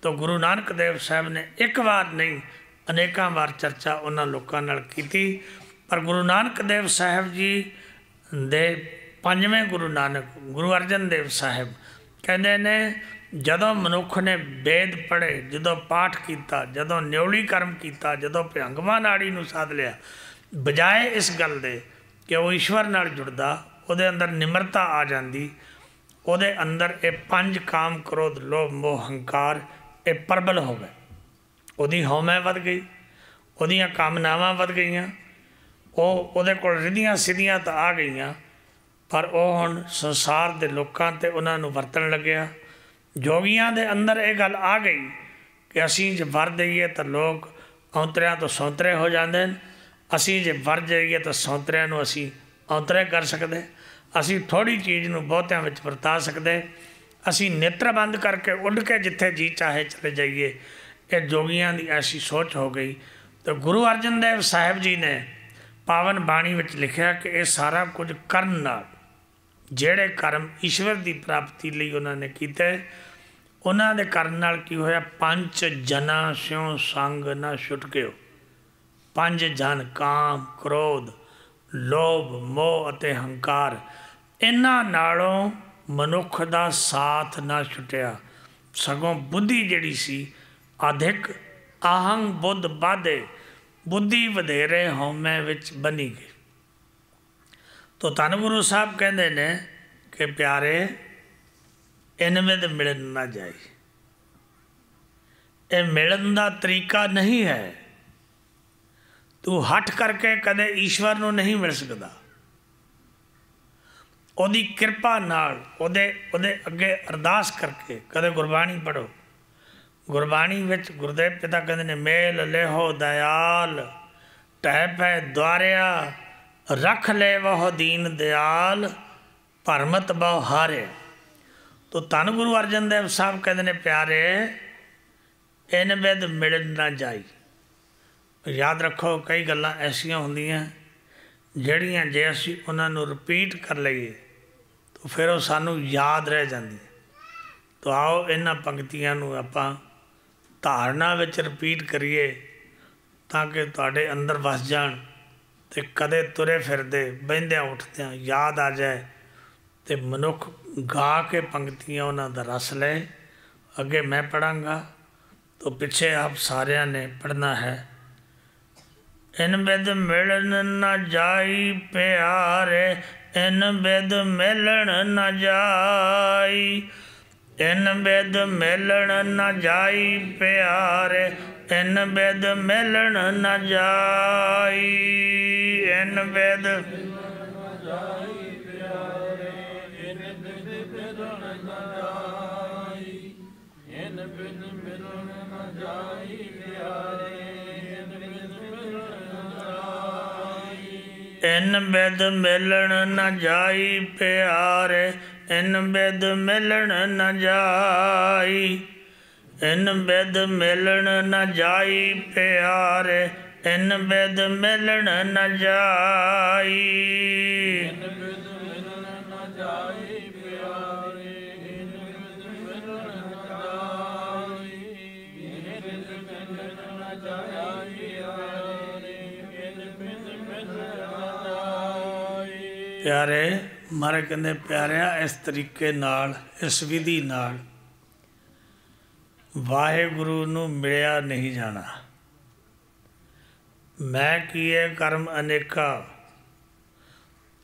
[SPEAKER 1] तो गुरु नानक देव साहब ने एक बार नहीं अनेकों बार चर्चा उन्हां लोकां नाल कीती। पर गुरु नानक देव साहब जी दे पंजवें गुरु नानक गुरु अर्जन देव साहब कहते ने, जदों मनुख ने वेद पढ़े, जदों पाठ किया, जदों न्योली कर्म किया, जदों भयंगवा नाड़ी नूं साध लिया, बजाए इस गल दे कि वो ईश्वर नाल जुड़दा, उहदे अंदर निमरता आ जाती, उहदे अंदर ये पंज काम क्रोध लोभ मोह हंकार ये प्रबल हो गए। उहदी हौमै वध गई, उहदियां कामनावां वध गईयां, उहदे कोल रिधियां सिद्धियां तो आ गईयां, पर वह हुण संसार के लोकां ते उन्हां नूं वरतण लग्या। जोगियां दे अंदर ये गल आ गई कि असीं जे वर दईए तो लोग औंतरियां तो सौंतरे हो जाते हैं, असीं जे वर जाइए तो सौंतरियां नूं असीं औंतरे कर सकते, असीं थोड़ी चीज़ नूं बहुतियां विच वरता सकते, असीं नेत्र बंद करके उड़ के जिथे जी चाहे चले जाइए। ये जोगियां दी ऐसी सोच हो गई। तो गुरु अर्जन देव साहब जी ने पावन बाणी विच लिखिया कि ये सारा कुछ करन नाल, जेड़े कर्म ईश्वर की प्राप्ति लई उन्होंने कीते, उन्होंने करन नाल की होया, पंच जना स्यों संग न छुटकिओ। पंज जन काम क्रोध लोभ मोह अते हंकार, इन्हां नालों मनुख का साथ ना छुटिया, सगों बुद्धि जिहड़ी सी अधिक आहंग बुद्ध बाधे, बुद्धि वधेरे हौमे विच बनी गई। तो धन गुरु साहब कहते ने कि प्यारे इनमें तो मिलन ना जाए, ये मिलन का तरीका नहीं है। तू हट करके कदे ईश्वर नूं नहीं मिल सकता। ओदी किरपा नाल ओदे अगे अरदास करके कदे गुरबाणी पढ़ो। गुरबाणी विच गुरुदेव पिता कहते ने, मेल लेहो दयाल टह पै द्वारिया, रख ले वह दीन दयाल भरमत बहु हारे। तो धन गुरु अर्जन देव साहब कहते ने, प्यारे इन बिद मिलन ना जाई। याद रखो कई गल्लां ऐसियां हुंदियां ਜਿਹੜੀਆਂ जे असीं उन्हां नूं रिपीट कर लईए तो फिर वो सानू याद रह जाती। तो आओ इन्हां पंक्तियां नूं आपां धारना विच रिपीट करिए ताकि तुहाडे अंदर वस जाण ते कदे तुरे फिरदे बहिंदियां उठदियां याद आ जाए तो मनुख गा के पंक्तियां उन्हां दा रस ले। अगे मैं पढ़ांगा तो पिछे आप सारियां ने पढ़ना है। इन बिद मिलन न जाई प्यारे, इन बिद मिलन न जाई, इन बिद मिलन न जाई प्यारे, इन बिद मिलन न जाई, इन बिद इन बिद मिलन न जाई प्यारे, इन बिद मिलन न जाई, इन बिद मिलन न जाई प्यारे, इन बिद मिलन न जाई, इन बिद मिलन न जाई प्यारे, इन बिद मिलन न जाई, इन बिद मिलन न जाई प्यारे, प्यारे मारे कहते प्यारिया इस तरीके नाल इस विधि नाल वाहेगुरु नूं मिलिया नहीं जाना। मैं किए कर्म अनेका,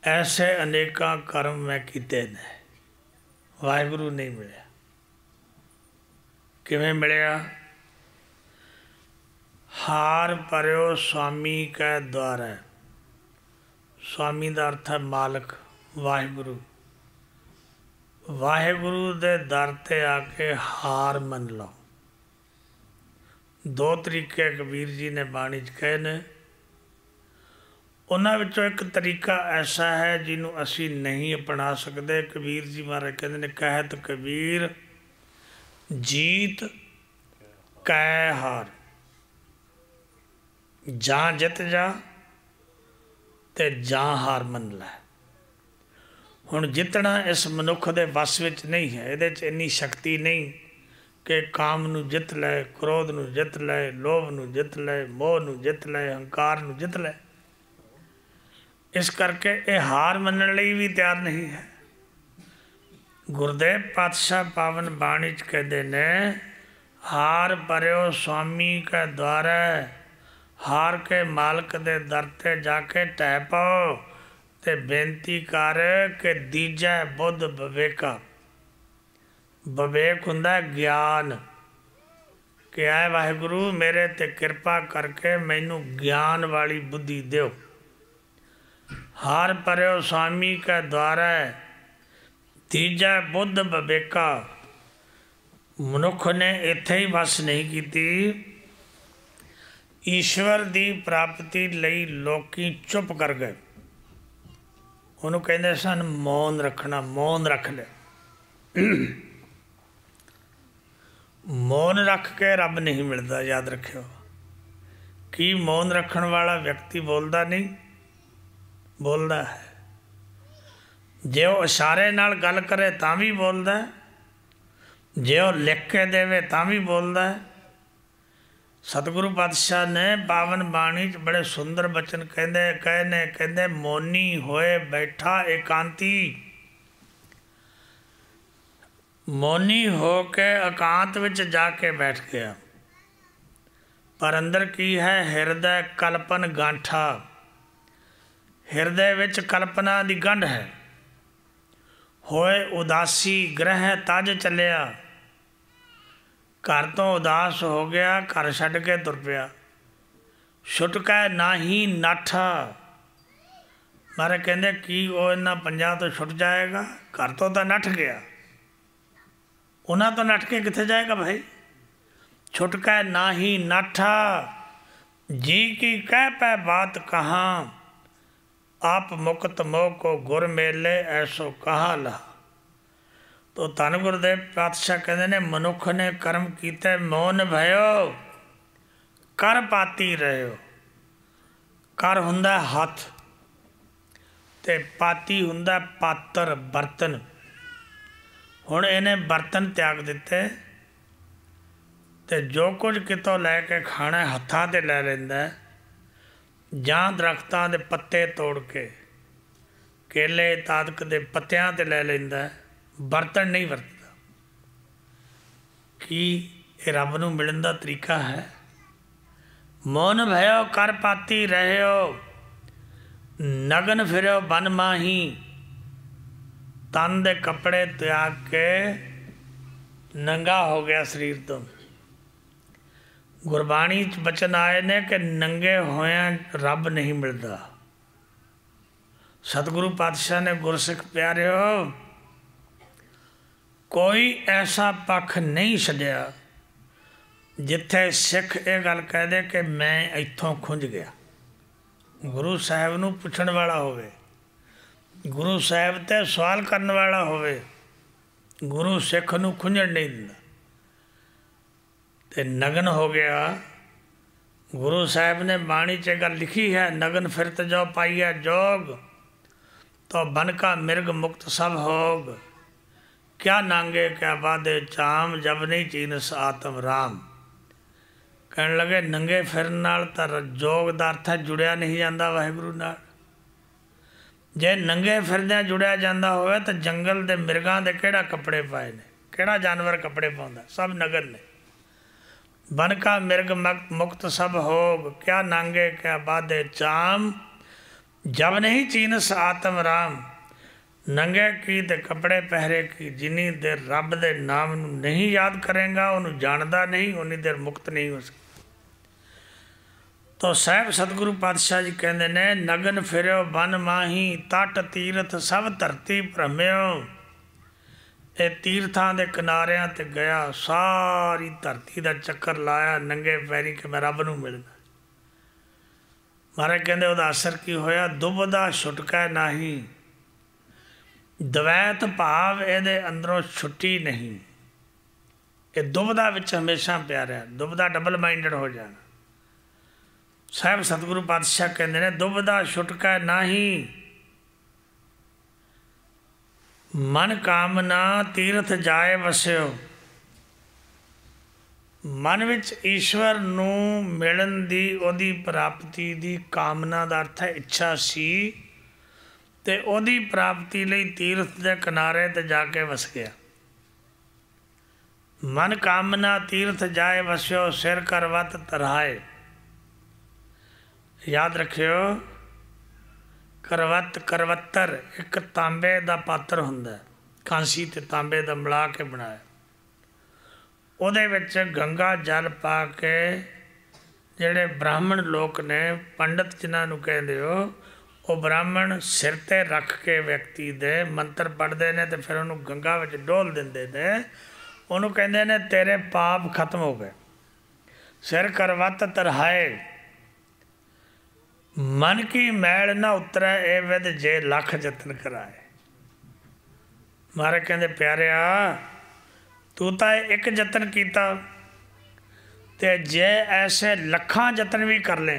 [SPEAKER 1] ऐसे अनेका कर्म मैं कीते ने, वाहेगुरु नहीं मिलिया। किवें मिलिया? हार परियो स्वामी कै द्वारै। स्वामी का अर्थ है मालक, वाहेगुरु। वाहेगुरु दे दर ते आके हार मन लो। दो तरीके कबीर जी ने बाणी च कहे ने, उन्हां विचों एक तरीका ऐसा है जिन्हों असी नहीं अपना सकते। कबीर जी महाराज कहते ने, कहत कबीर जीत कै हार। जां जित जा ते जां हार मन लै। हुण जितना इस मनुख दे वस विच नहीं है, इहदे च इन्नी शक्ति नहीं कि काम नूं जित लै, क्रोध नूं जित लै, लोभ नूं जित लै, मोह नूं जित लै, हंकार नूं जित लै। इस करके ये हार मनण लई भी तैयार नहीं है। गुरदेव पातशाह पावन बाणी च कहते ने, हार परियो स्वामी कै द्वारै। हार के मालक दे दर ते जाके टह पाओ ते बेनती कर कि दीजै बुद्ध विवेका। विवेक हुंदा ज्ञान, कि आए वाहिगुरु मेरे ते कृपा करके मैनू ज्ञान वाली बुद्धि दिओ। हार परियो स्वामी कै द्वारै, दीजै बुद्ध विवेका। मनुख ने इत्थे ही बस नहीं कीती, ईश्वर की प्राप्ति लई लोकी चुप कर गए। उन्होंने कहते सन मौन रखना, मौन रख ले। मौन रख के रब नहीं मिलता, याद रखियो। कि मौन रखण वाला व्यक्ति बोलता नहीं, बोलता है। जे वो इशारे नाल गल करे तां भी बोलता है, जे वो लिख के देवे तां भी बोलता है। सतगुरु पातशाह ने पावन बाणी च बड़े सुंदर बचन कहते मौनी होए बैठा एकांती। मौनी हो के एकांत विच जाके बैठ गया, पर अंदर की है हिरदय कल्पन गांठा। हिरदय विच कल्पना दी गंढ है। होए उदासी ग्रह तज चलिया। घर तो उदास हो गया, घर छड्ड के तुर पिया। छुटका नाही नाठा। मारे कहते कि वो इन्हां पंजां तो छुट जाएगा, घर तो नठ गया। उन्हां तो नठ के कित्थे जाएगा भाई? छुटका नाही नाठा। जी की कह पै बात कहाँ, आप मुक्त मोह को गुर मेले ऐसो कहाँ लहा। तो धन गुरुदेव पातशाह कहते ने, मनुख ने कर्म कीते मौन भयो, कर पाती रहो। कर हुंदा हथ ते पाती हुंदा पात्र बर्तन। हुण इन्हें बर्तन त्याग दिते ते जो कुछ कितों लैके खाना हत्थां ते लै लैंदा, जां दरख्तां दे पत्ते तोड़ के केले तादक दे पत्तियां ते लै लैंदा, बर्तन नहीं वरतदा। कि ये रब नूं मिलण दा तरीका है? मौन भयो कर पाती रहियो, नगन फिरियो बन माही। तन दे कपड़े त्याग के नंगा हो गया शरीर तो। गुरबाणी च बचन आए ने कि नंगे होया रब नहीं मिलता। सतगुरु पातशाह ने गुरसिख प्यारिओ कोई ऐसा पक्ष नहीं छड्डिया जिथे सिख ये गल कह दे कि मैं इत्थों खुंज गया। गुरु साहब नूं पुछण वाला होवे, गुरु साहब ते सवाल करन वाला होवे, गुरु सिख नूं खुंजण नहीं दिंदा। ते नगन हो गया। गुरु साहब ने बाणी च गल लिखी है, नगन फिरत जो पाइया जोग, तो बन का मिर्ग मुक्त सब होग। क्या नांगे क्या बादे चाम, जब नहीं चीनस आत्म राम। कहने लगे नंगे फिरन नाल तां जोग दा अर्थ जुड़िया नहीं जाता वाहिगुरु नाल। जे नंगे फिरदे जुड़िया जाता होवे तो जंगल के मिर्गां दे किहड़ा कपड़े पाए ने, किहड़ा जानवर कपड़े पाउंदा, सब नगर ने। बन का मिर्ग मुक्त सब होग, क्या नांगे क्या बाधे चाम, जब नहीं चीनस आत्म राम। नंगे की ते कपड़े पहरे की, जिनी देर रब दे नाम नूं नहीं याद करेगा, उन्होंने जानता नहीं, उन्नी देर मुक्त नहीं हो सकता। तो साहब सतगुरु पातशाह जी कहते ने, नगन फिरियो बन माही, तट तीरथ सब धरती भ्रमियो। ये तीर्थां दे किनारियां ते गया, सारी धरती का चक्कर लाया नंगे पैरी कि मैं रब नूं मिलना। महाराज कहते उहदा असर की होया, दुबदा छुटका नहीं, द्वैत भाव ये अंदरों छुट्टी नहीं। ये दुबदा विच हमेशा पिया रहा, दुबदा डबल माइंडेड हो जाना। साहब सतगुरु पातशाह कहते हैं, दुबदा छुटका नाही, मन कामना तीर्थ जाए वसियो। मन विच ईश्वर नूं मिलन दी, ओदी प्राप्ति दी कामना दा अर्थ है इच्छा सी, ते ओदी प्राप्ति लई तीर्थ दे किनारे ते जाके वस गया। मन कामना तीर्थ जाए वसियो, सिर करवत तराए। याद रखियो, करवत करवत्तर एक तांबे का पात्र हुंदा, कांसी ते तांबे का मिला के बनाया। ਉਹਦੇ ਵਿੱਚ गंगा जल पा के ਜਿਹੜੇ ब्राह्मण लोग ने, पंडित जिन्हां नूं कहंदे हो, ਉਹ ब्राह्मण सिर ते रख के व्यक्ति दे मंत्र पढ़ते हैं, तो फिर ਉਹਨੂੰ गंगा ਵਿੱਚ ਡੋਲ ਦਿੰਦੇ ਨੇ। ਉਹਨੂੰ ਕਹਿੰਦੇ ਨੇ तेरे पाप खत्म हो गए। सिर करवत तरहाए, मन की मैल ना उतरे, ए विद जे लख जतन कराए। महाराज कहते प्यारिया, तू तो एक जतन किया, ते जे ऐसे लखां जतन भी कर ले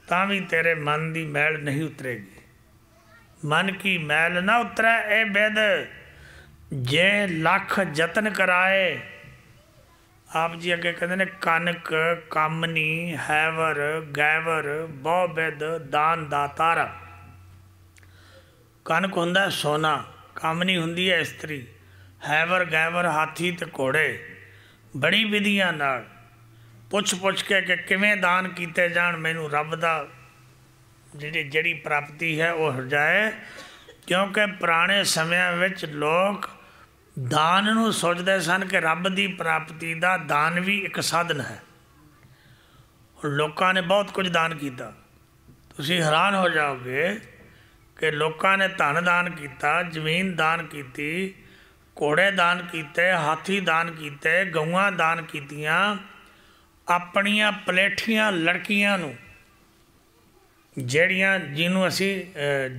[SPEAKER 1] तां भी तेरे मन की मैल नहीं उतरेगी। मन की मैल ना उतरे, ए विद जे लख जतन कराए। आप जी अगे कहते हैं, कनक कामनी हैवर गैवर बहु बिद दान दातारा। कनक हुंदा सोना, कामनी हुंदी है इस्त्री, हैवर गैवर हाथी ते घोड़े। बड़ी विधियां नाल पुछ पुछ के कि किवें दान कीते जाण, मैनू रब दा जिहड़ी प्राप्ति है वो हो जाए। क्योंकि पुराने समयां विच लोग दान नूं सोचते सन कि रब की प्राप्ति का दान भी एक साधन है। लोगों ने बहुत कुछ दान किया, तुसीं हैरान हो जाओगे कि लोगों ने धन दान किया, जमीन दान की, घोड़े दान किए, हाथी दान किए, गऊआं दान कीतियां, अपनियां पलेठियां लड़कियां नूं, ਜਿਹੜੀਆਂ ਜਿਹਨੂੰ ਅਸੀਂ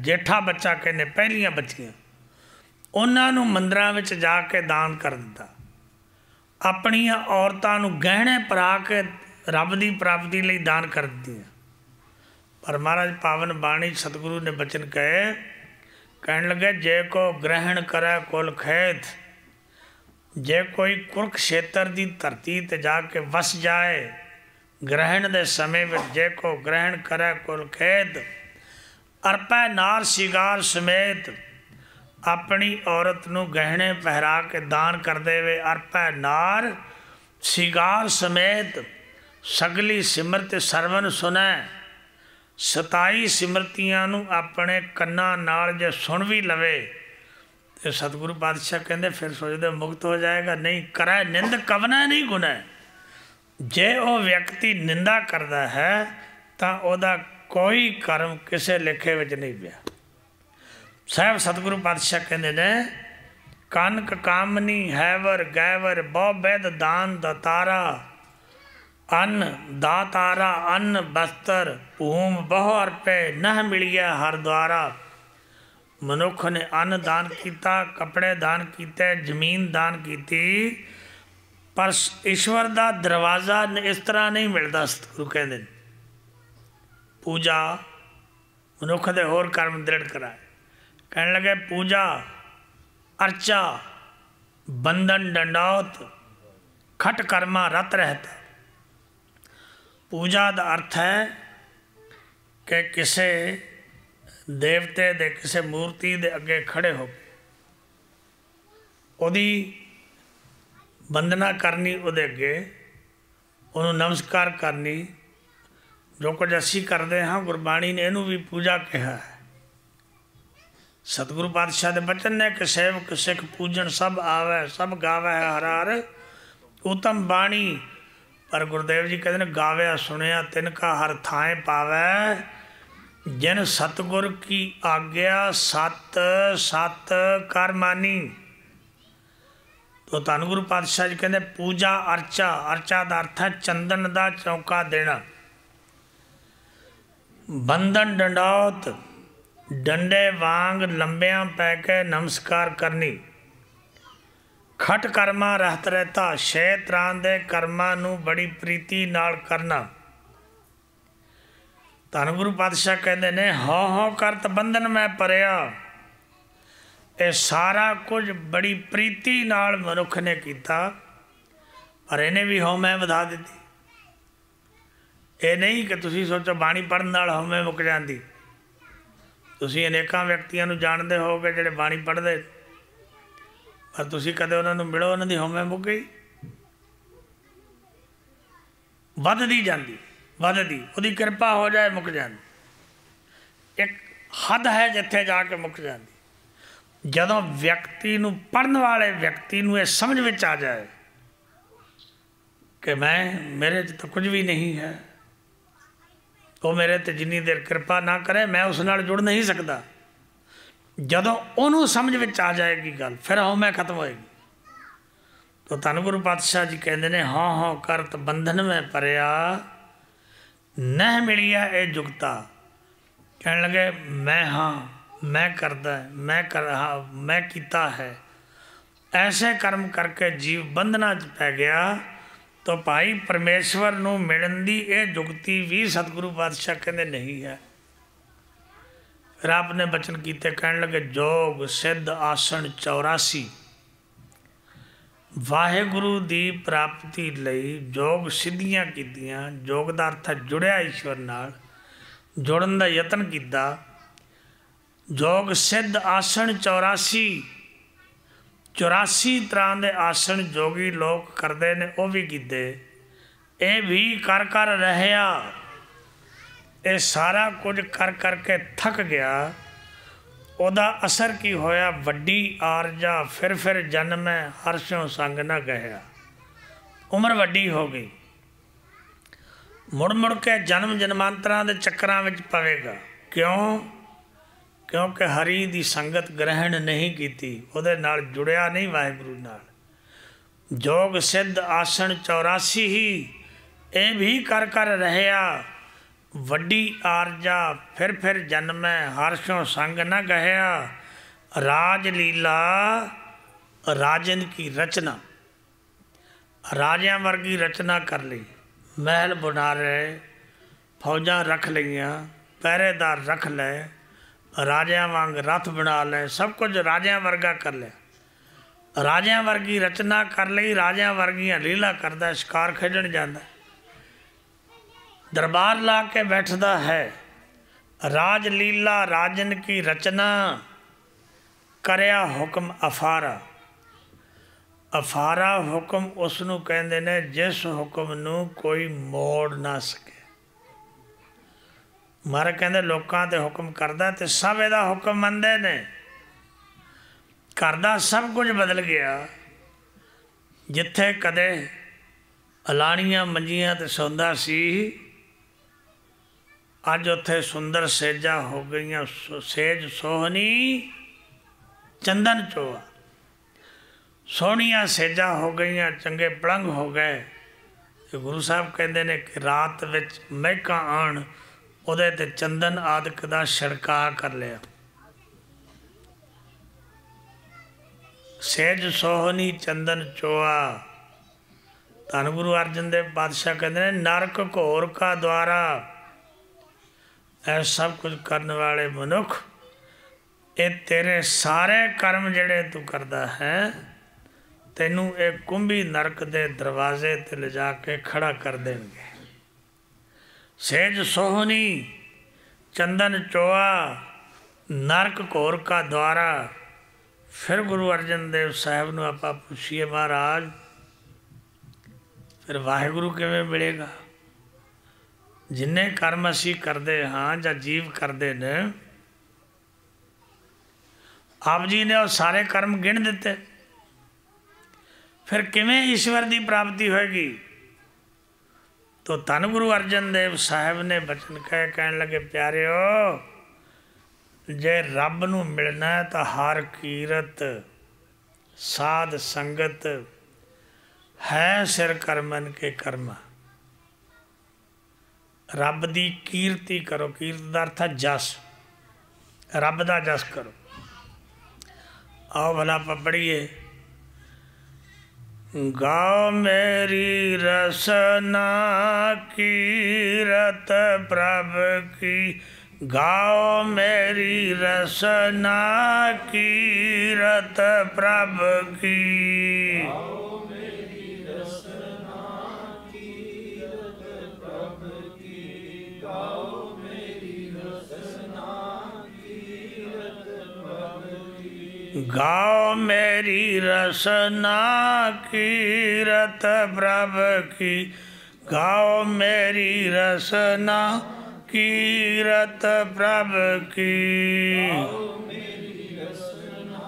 [SPEAKER 1] जेठा बच्चा कहने, पहलियां बच्चियां, उन्होंने मंदिरों में जाके दान कर दिता। अपनिया औरतों को गहने परा के रब की प्राप्ति लिए दान कर दिया। पर महाराज पावन बाणी सतगुरु ने बचन कहे, कहन लगे, जे को ग्रहण करे कुल खेत, जे कोई कुरुक्षेत्र की धरती ते जाके वस जाए, ग्रहण दे समय में जे को ग्रहण करे कुल खेत, अरपै नार शिगार समेत, अपनी औरत नूं गहने पहरा के दान कर देवे। अरपै नार शिगार समेत, सगली सिमरत सरवन सुनै। 27 सिमरतियां नूं अपने कन्नां नाल जे सुन भी लवे, तो सतगुरु पातशाह कहते फिर सोचते मुक्त हो जाएगा। नहीं, करे निंद कवना नहीं गुना। जे वो व्यक्ति निंदा करता है तो वह कोई कर्म किसी लेखे में नहीं पिया। साहब सतगुरु पातशाह कहते ने, कनक कामनी हैवर गैवर बहु बिद दान दातारा। अन्न दातारा अन्न बस्तर भूम बहु अर्पे, नह मिलिया हर द्वारा। मनुख ने अन्न दान किया, कपड़े दान किए, जमीन दान की, पर ईश्वर का दरवाज़ा इस तरह नहीं मिलता। सतगुरु कहते पूजा मनुख के होर कर्म दृढ़ कराए। कहने लगे पूजा अर्चा बंधन डंडौत खट कर्मा रत रहता। पूजा का अर्थ है कि किसी देवते दे किसी मूर्ति दे अगे खड़े हो ओदी वंदना करनी, उहदे अगे उन्होंने नमस्कार करनी। जो कुछ असी करते हाँ गुरबाणी ने इनू भी पूजा कहा है। सतगुरु पातशाह के बचन ने कि सेवक सिख पूजन सब आवे सब गावे हर हर उत्तम बाणी। पर गुरुदेव जी कहते हैं गाव्या सुनिया तिनका हर थाएं पावै, जिन सतगुर की आज्ञा सत सत कर मानी। तो धन गुरु पातशाह जी कहते पूजा अर्चा, अर्चा का अर्थ है चंदन का चौका देना। बंधन डंडौत डंडे वांग लंबिया पै के नमस्कार करनी। खट कर्मा रहत रहता, छे तरह के कर्मां नूं बड़ी प्रीति नाल करना। धन गुरु पातशाह कहते ने हौ करत बंधन मैं परिया। ये सारा कुछ बड़ी प्रीति नाल मनुख ने किया, पर इन्हें भी हौमै वधा दी। ये नहीं कि तुसी सोचो बाणी पढ़न नाल हौमै मुक जाती। तुसी अनेकां व्यक्तियों नूं जानते होगे जिहड़े बाणी पढ़ते, पर तुसी कदे उन्होंने मिलो उन्हों की हौमै मुक गई। वधदी जाती, वधदी उहदी किरपा हो जाए मुक जाती। एक हद है जिथे जाके मुक जाती। जदों व्यक्ति नूं पढ़न वाले व्यक्ति नूं ये समझ में आ जाए कि मैं मेरे तो कुछ भी नहीं है, वो मेरे ते जिन्नी देर किरपा ना करे मैं उस नाल जुड़ नहीं सकता। जदों उन्होंने समझ में आ जाएगी गल, फिर हौमै खत्म होएगी। तो धन गुरु पातशाह जी कहते हैं हाँ करत बंधन में परिया, नह मिलिया ए जुगता। कह लगे मैं हाँ मैं करदा मैं कर हाँ मैं कीता है। ऐसे कर्म करके जीव बंधना च पै गया। तो भाई परमेश्वर नूं मिलन दी ये जुगती भी सतगुरु पातशाह कहते नहीं है। फिर आपने बचन किए कहन लगे जोग सिद्ध आसन 84। वाहेगुरु दी प्राप्ति लई जोग सिद्धियां कीतियां। जोग दा अर्थ है जुड़िया ईश्वर नाल, जुड़न दा यतन किया। जोग सिद्ध आसन 84, 84 तरह के आसन जोगी लोग करते हैं, वह भी किए। ये भी कर रहा, ये सारा कुछ कर करके थक गया। उदा असर की होया वड्डी आरजा, फिर जन्मै हर्षों संग न गया। उम्र वड्डी हो गई, मुड़ मुड़ के जन्म जन्मांतरां दे चक्रां विच पवेगा। क्यों? क्योंकि हरि दी संगत ग्रहण नहीं की, उहदे नाल जुड़िया नहीं वाहिगुरू नाल। जोग सिद्ध आसन 84 ही, ये भी कर रहा। वड्डी आरजा फिर जन्मै हर्षों संग न गया। राजलीला राजन की रचना, राजियां वर्गी रचना कर ली। महल बुना रहे, फौजा रख लिया, पहरेदार रख ले, राजियां वांग रथ बना ले, सब कुछ राजियां वर्गा कर लिया। राजियां वर्गी रचना कर ली, राजियां वर्गियां लीला करता, शिकार खेडन जाता, दरबार ला के बैठता है। राजलीला राजन की रचना, करया हुक्म अफारा। अफारा हुक्म उसनू कहते ने जिस हुक्म नू कोई मोड़ ना सके। मारे कहते लोगों ते हुक्म करदा ते सब इहदा हुक्म मनदे ने। घर दा सब कुछ बदल गया। जिथे कदे अलाणियां मंजियां ते सौंदा सी, अज उत्थे सुंदर सेजा हो गई। सेज सोहनी चंदन चोआ, सोहनिया सेजा हो गई, चंगे पलंग हो गए। गुरु साहब कहते ने कि रात विच महका आण, उहदे ते चंदन आदि का छिड़का कर लिया। सेज सोहनी चंदन चोआ। धन गुरु अर्जन देव पातशाह कहते हैं नरक घोर का द्वारा। ऐ सब कुछ करने वाले मनुख, ये तेरे सारे कर्म जड़े तू करता है, तेनू एक कुंभी नरक दे दरवाजे ते ले जाके खड़ा कर देंगे। सेज सोहनी चंदन चोआ, नरक घोर का द्वारा। फिर गुरु अर्जन देव साहब ਨੂੰ ਆਪਾਂ ਪੁੱਛੀਏ ਮਹਾਰਾਜ ਫਿਰ ਵਾਹਿਗੁਰੂ ਕਿਵੇਂ ਮਿਲੇਗਾ? ਜਿੰਨੇ ਕਰਮ ਅਸੀਂ ਕਰਦੇ ਹਾਂ ਜਾਂ ਜੀਵ ਕਰਦੇ ਨੇ, ਆਪ ਜੀ ਨੇ ਉਹ ਸਾਰੇ ਕਰਮ ਗਿਣ ਦਿੱਤੇ, ਫਿਰ ਕਿਵੇਂ ਈਸ਼ਵਰ ਦੀ ਪ੍ਰਾਪਤੀ ਹੋਏਗੀ? तो धन गुरु अर्जन देव साहब ने बचन कहन लगे, प्यारिओ जे रब नूं मिलना है तो हर कीरत साध संगत है सिर करमन के कर्मा। रब दी कीर्ति करो, कीर्ति दा अर्थ है जस, रब दा जस करो। आओ भला आप पढ़िए, गाओ मेरी रसना कीरत प्रभ की, गाओ मेरी रसना कीरत प्रभ की। गाओ मेरी रसना कीरत प्रभ की, गाओ मेरी रसना कीरत प्रभ की। गाओ मेरी रसना कीरत प्रभ की, गाओ मेरी रसना कीरत प्रभ की। गाओ मेरी रसना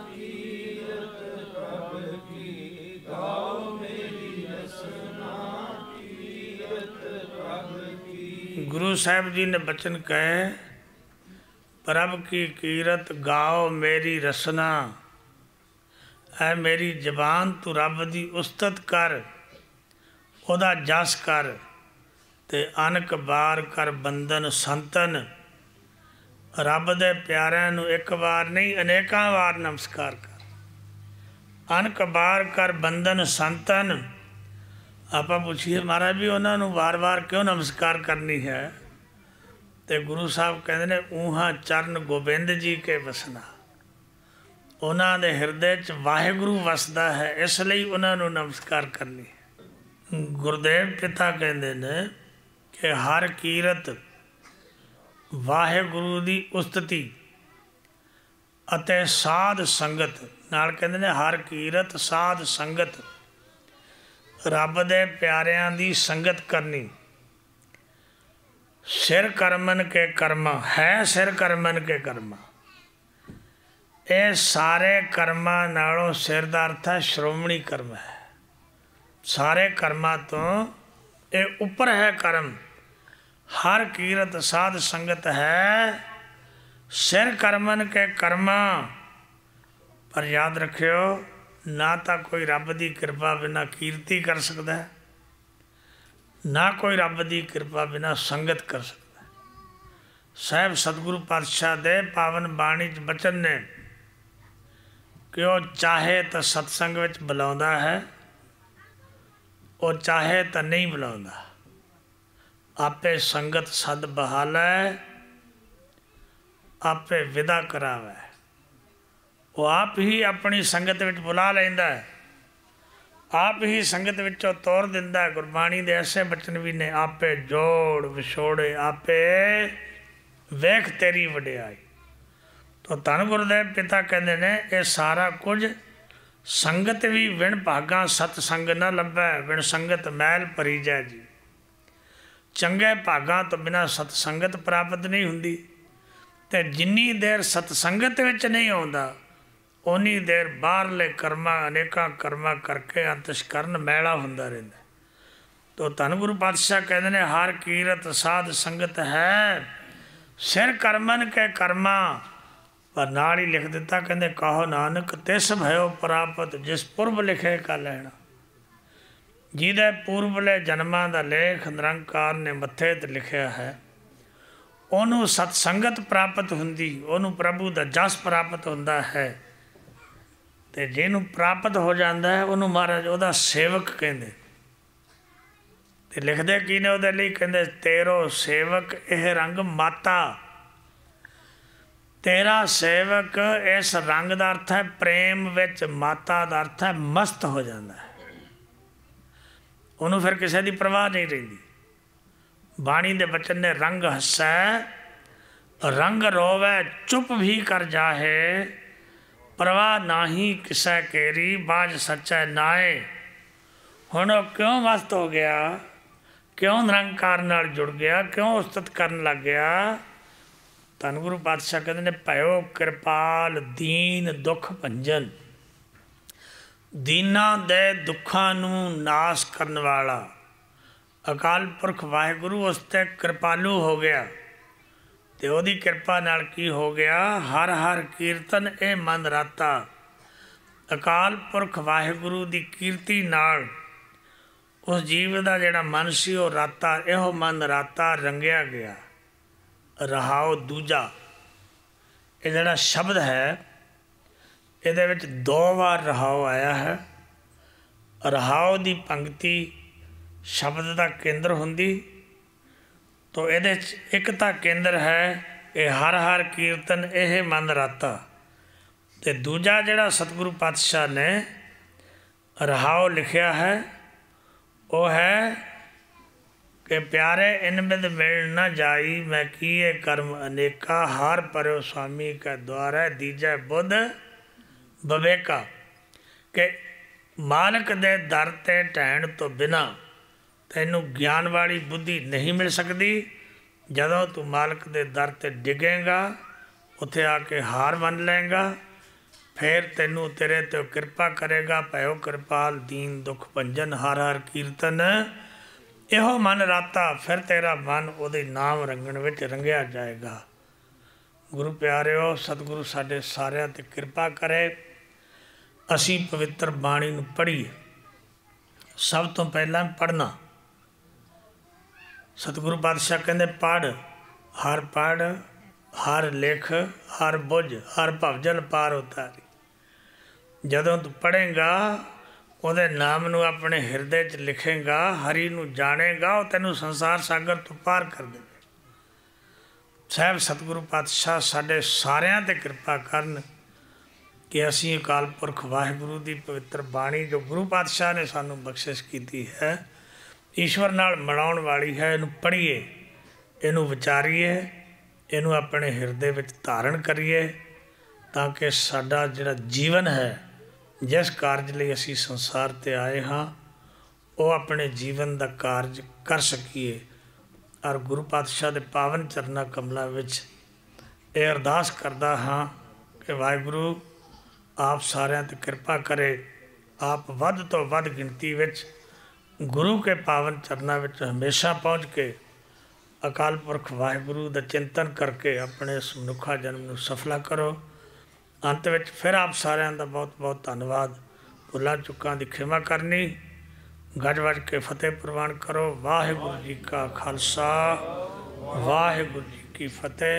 [SPEAKER 1] कीरत प्रभ की, गाओ मेरी रसना कीरत प्रभ की। गुरु साहब जी ने बचन कहे, प्रभ की कीरत गाओ मेरी रसना। ऐ मेरी जबान तू रब दी उस्तत कर, ओदा जस कर, ते अनक बार कर बंधन संतन। रब दे प्यारिਆਂ ਨੂੰ एक बार नहीं अनेकां बार नमस्कार कर। अनक बार कर बंधन संतन। ਆਪਾਂ ਪੁੱਛੀਏ महाराज भी उन्होंने वार वार क्यों नमस्कार करनी है? तो गुरु साहब कहते हैं, ऊहा चरण गोबिंद जी के वसना। उन्होंने दे हिरदे च वाहिगुरु वसदा है, इसलिए उन्होंने नमस्कार करनी है। गुरुदेव पिता कहते हैं कि हर कीरत वाहिगुरु की उस्तति अते साध संगत नाल कहते हैं, हर कीरत साध संगत, रब दे प्यारिਆਂ ਦੀ संगत करनी। सिर करमन के कर्मा है, सिर करमन के कर्मा। ये सारे कर्मा नालों सिर दा अर्थ है श्रोमणी कर्म है। सारे कर्मा तो ये ऊपर है कर्म। हर कीरत साध संगत है, सिर करमन के कर्मा। पर याद रखियो, ना तो कोई रब की कृपा बिना कीर्ति कर सकता है, ना कोई रब की कृपा बिना संगत कर सकता है। साहब सतगुरु पातशाह दे पावन बाणी च बचन ने कि वो चाहे तो सत्संग विच बुलाउंदा है, वो चाहे तो नहीं बुलाउंदा। आपे संगत सद बहाल है, आपे विदा करावे। वो आप ही अपनी संगत विच बुला लैंदा है, आप ही संगत विचों तोर दिंदा है। गुरबाणी दे ऐसे बचन भी ने, आपे जोड़ विछोड़े आपे वेख तेरी वडियाई। तो धन गुरुदेव पिता कहते ने, ये सारा कुछ संगत भी विण भागा सतसंग न लभै, विण संगत मैल भरी जै जी। चंगे भागा तो बिना सतसंगत प्राप्त नहीं हुंदी, ते जिन्नी देर सतसंगत विच नहीं आउंदा उन्नी देर बाहरले कर्मा अनेकां कर्मा करके अंतस्करण मैला हुंदा रहिंदा। तो धन गुरु पातशाह कहते हैं, हर कीरत साध संगत है, सिर करमन के कर्मा। पर नाल ही लिख दिता, कहते कहो नानक तिस भयो प्राप्त, जिस पुरब लिखे का लैना। जिहदे पूर्वले जन्मां दा लेख निरंकार ने मत्थे ते लिखिया है, ਉਹਨੂੰ सतसंगत प्राप्त हुंदी, ਉਹਨੂੰ प्रभु दा जस प्राप्त हुंदा है। ਤੇ ਜਿਹਨੂੰ ਪ੍ਰਾਪਤ ਹੋ ਜਾਂਦਾ ਹੈ ਉਹਨੂੰ ਮਹਾਰਾਜ ਉਹਦਾ ਸੇਵਕ ਕਹਿੰਦੇ। ਤੇ ਲਿਖਦੇ ਕੀ ਨੇ ਉਹਦੇ ਲਈ? ਕਹਿੰਦੇ ਤੇਰੋ ਸੇਵਕ ਇਹ ਰੰਗ ਮਾਤਾ। ਤੇਰਾ ਸੇਵਕ ਇਸ ਰੰਗ ਦਾ ਅਰਥ ਹੈ ਪ੍ਰੇਮ ਵਿੱਚ, ਮਾਤਾ ਦਾ ਅਰਥ ਹੈ ਮਸਤ ਹੋ ਜਾਂਦਾ ਹੈ। ਉਹਨੂੰ ਫਿਰ ਕਿਸੇ ਦੀ ਪਰਵਾਹ ਨਹੀਂ ਰਹਿੰਦੀ। ਬਾਣੀ ਦੇ ਬਚਨ ਨੇ ਰੰਗ ਹੱਸੈ रंग रोवे चुप भी कर जाहे, परवाह नाही किसे केरी, बाज सच्चे नाए। हुण क्यों मस्त हो गया, क्यों निरंकार नाल जुड़ गया, क्यों उस्तत करन लग गया। धन गुरु पातशाह कहते ने भयो कृपाल दीन दुख भंजन। दीना दे दुखां नूं नाश करन वाला अकाल पुरख वाहिगुरु उस ते कृपालु हो गया। ते ओदी किरपा नाल की हो गया, हर हर कीर्तन ए मन राता। अकाल पुरख वाहिगुरु दी कीर्ति नाल उस जीव का जिहड़ा मन सी वो राता, इहो मन राता रंगिया गया। रहाओ दूजा, ये जिहड़ा शब्द है इहदे विच 2 बार रहाओ आया है। रहाओ दी पंक्ति शब्द का केंद्र हुंदी, तो इहदे एक तां केंद्र है ये हर हर कीर्तन यह मन राता। ते दूजा जिहड़ा सतगुरु पातशाह ने रहाओ लिखिया है वो है कि प्यारे इन बिद मिल न जाई, मैं किए कर्म अनेका, हार परयो स्वामी के द्वारे दीजै बुध बवेका। कि मालक दे दर ते ढैण तो बिना तैनू ज्ञान वाली बुद्धि नहीं मिल सकती। जदों तू मालक दे दर ते डिगेगा, उत्थे आके हार मन लेगा, फिर तैनू तेरे ते कृपा करेगा। भयो कृपाल दीन दुख भंजन, हर हर कीर्तन इहो मन राता। फिर तेरा मन उहदे नाम रंगण विच रंगिया जाएगा। गुरु प्यारिओ, सतगुरु साडे सारिਆਂ ते कृपा करे। असी पवित्र बाणी नूं पढ़ीए। सब तो पहला पढ़ना, सतगुरु पातशाह कहंदे पढ़, हर लिख, हर बुझ, हर भवजल पार उतारी। जदों तू पढ़ेगा ਉਹਦੇ नाम ਨੂੰ अपने हिरदे च लिखेगा, हरि ਨੂੰ जानेगा, ਉਹ ਤੈਨੂੰ संसार सागर ਤੋਂ पार कर देवे। ਸਾਹਿਬ सतगुरु पातशाह ਸਾਡੇ ਸਾਰਿਆਂ ਤੇ ਕਿਰਪਾ ਕਰਨ कि ਅਸੀਂ ਅਕਾਲ ਪੁਰਖ ਵਾਹਿਗੁਰੂ ਦੀ ਪਵਿੱਤਰ ਬਾਣੀ ਜੋ ਗੁਰੂ ਪਾਤਸ਼ਾਹ ਨੇ ਸਾਨੂੰ ਬਖਸ਼ਿਸ਼ ਕੀਤੀ ਹੈ, ਈਸ਼ਵਰ ਨਾਲ ਮਿਲਾਉਣ ਵਾਲੀ ਹੈ, ਇਹਨੂੰ ਪੜ੍ਹੀਏ, ਇਹਨੂੰ ਵਿਚਾਰੀਏ, ਇਹਨੂੰ ਆਪਣੇ ਹਿਰਦੇ ਵਿੱਚ ਧਾਰਨ ਕਰੀਏ, ਤਾਂ ਕਿ ਸਾਡਾ ਜਿਹੜਾ ਜੀਵਨ ਹੈ, जिस कारज लिए असी संसार ते आए हाँ, वो अपने जीवन का कारज कर सकीए। और गुरु पातशाह के पावन चरना कमलों विच ये अरदास करदा हाँ कि वाहिगुरु आप सारिਆਂ ते कृपा करे, आप वध तो वध गिनती विच गुरु के पावन चरना विच हमेशा पहुँच के अकाल पुरख वाहिगुरु का चिंतन करके अपने इस मनुखा जन्म नूं सफला करो। अंत में फिर आप सारिਆਂ ਦਾ बहुत बहुत धन्यवाद। भुलां चुकां दी खिमा करनी, गज वज के फतेह प्रवान करो। वाहिगुरू जी का खालसा, वाहिगुरू जी की फतेह।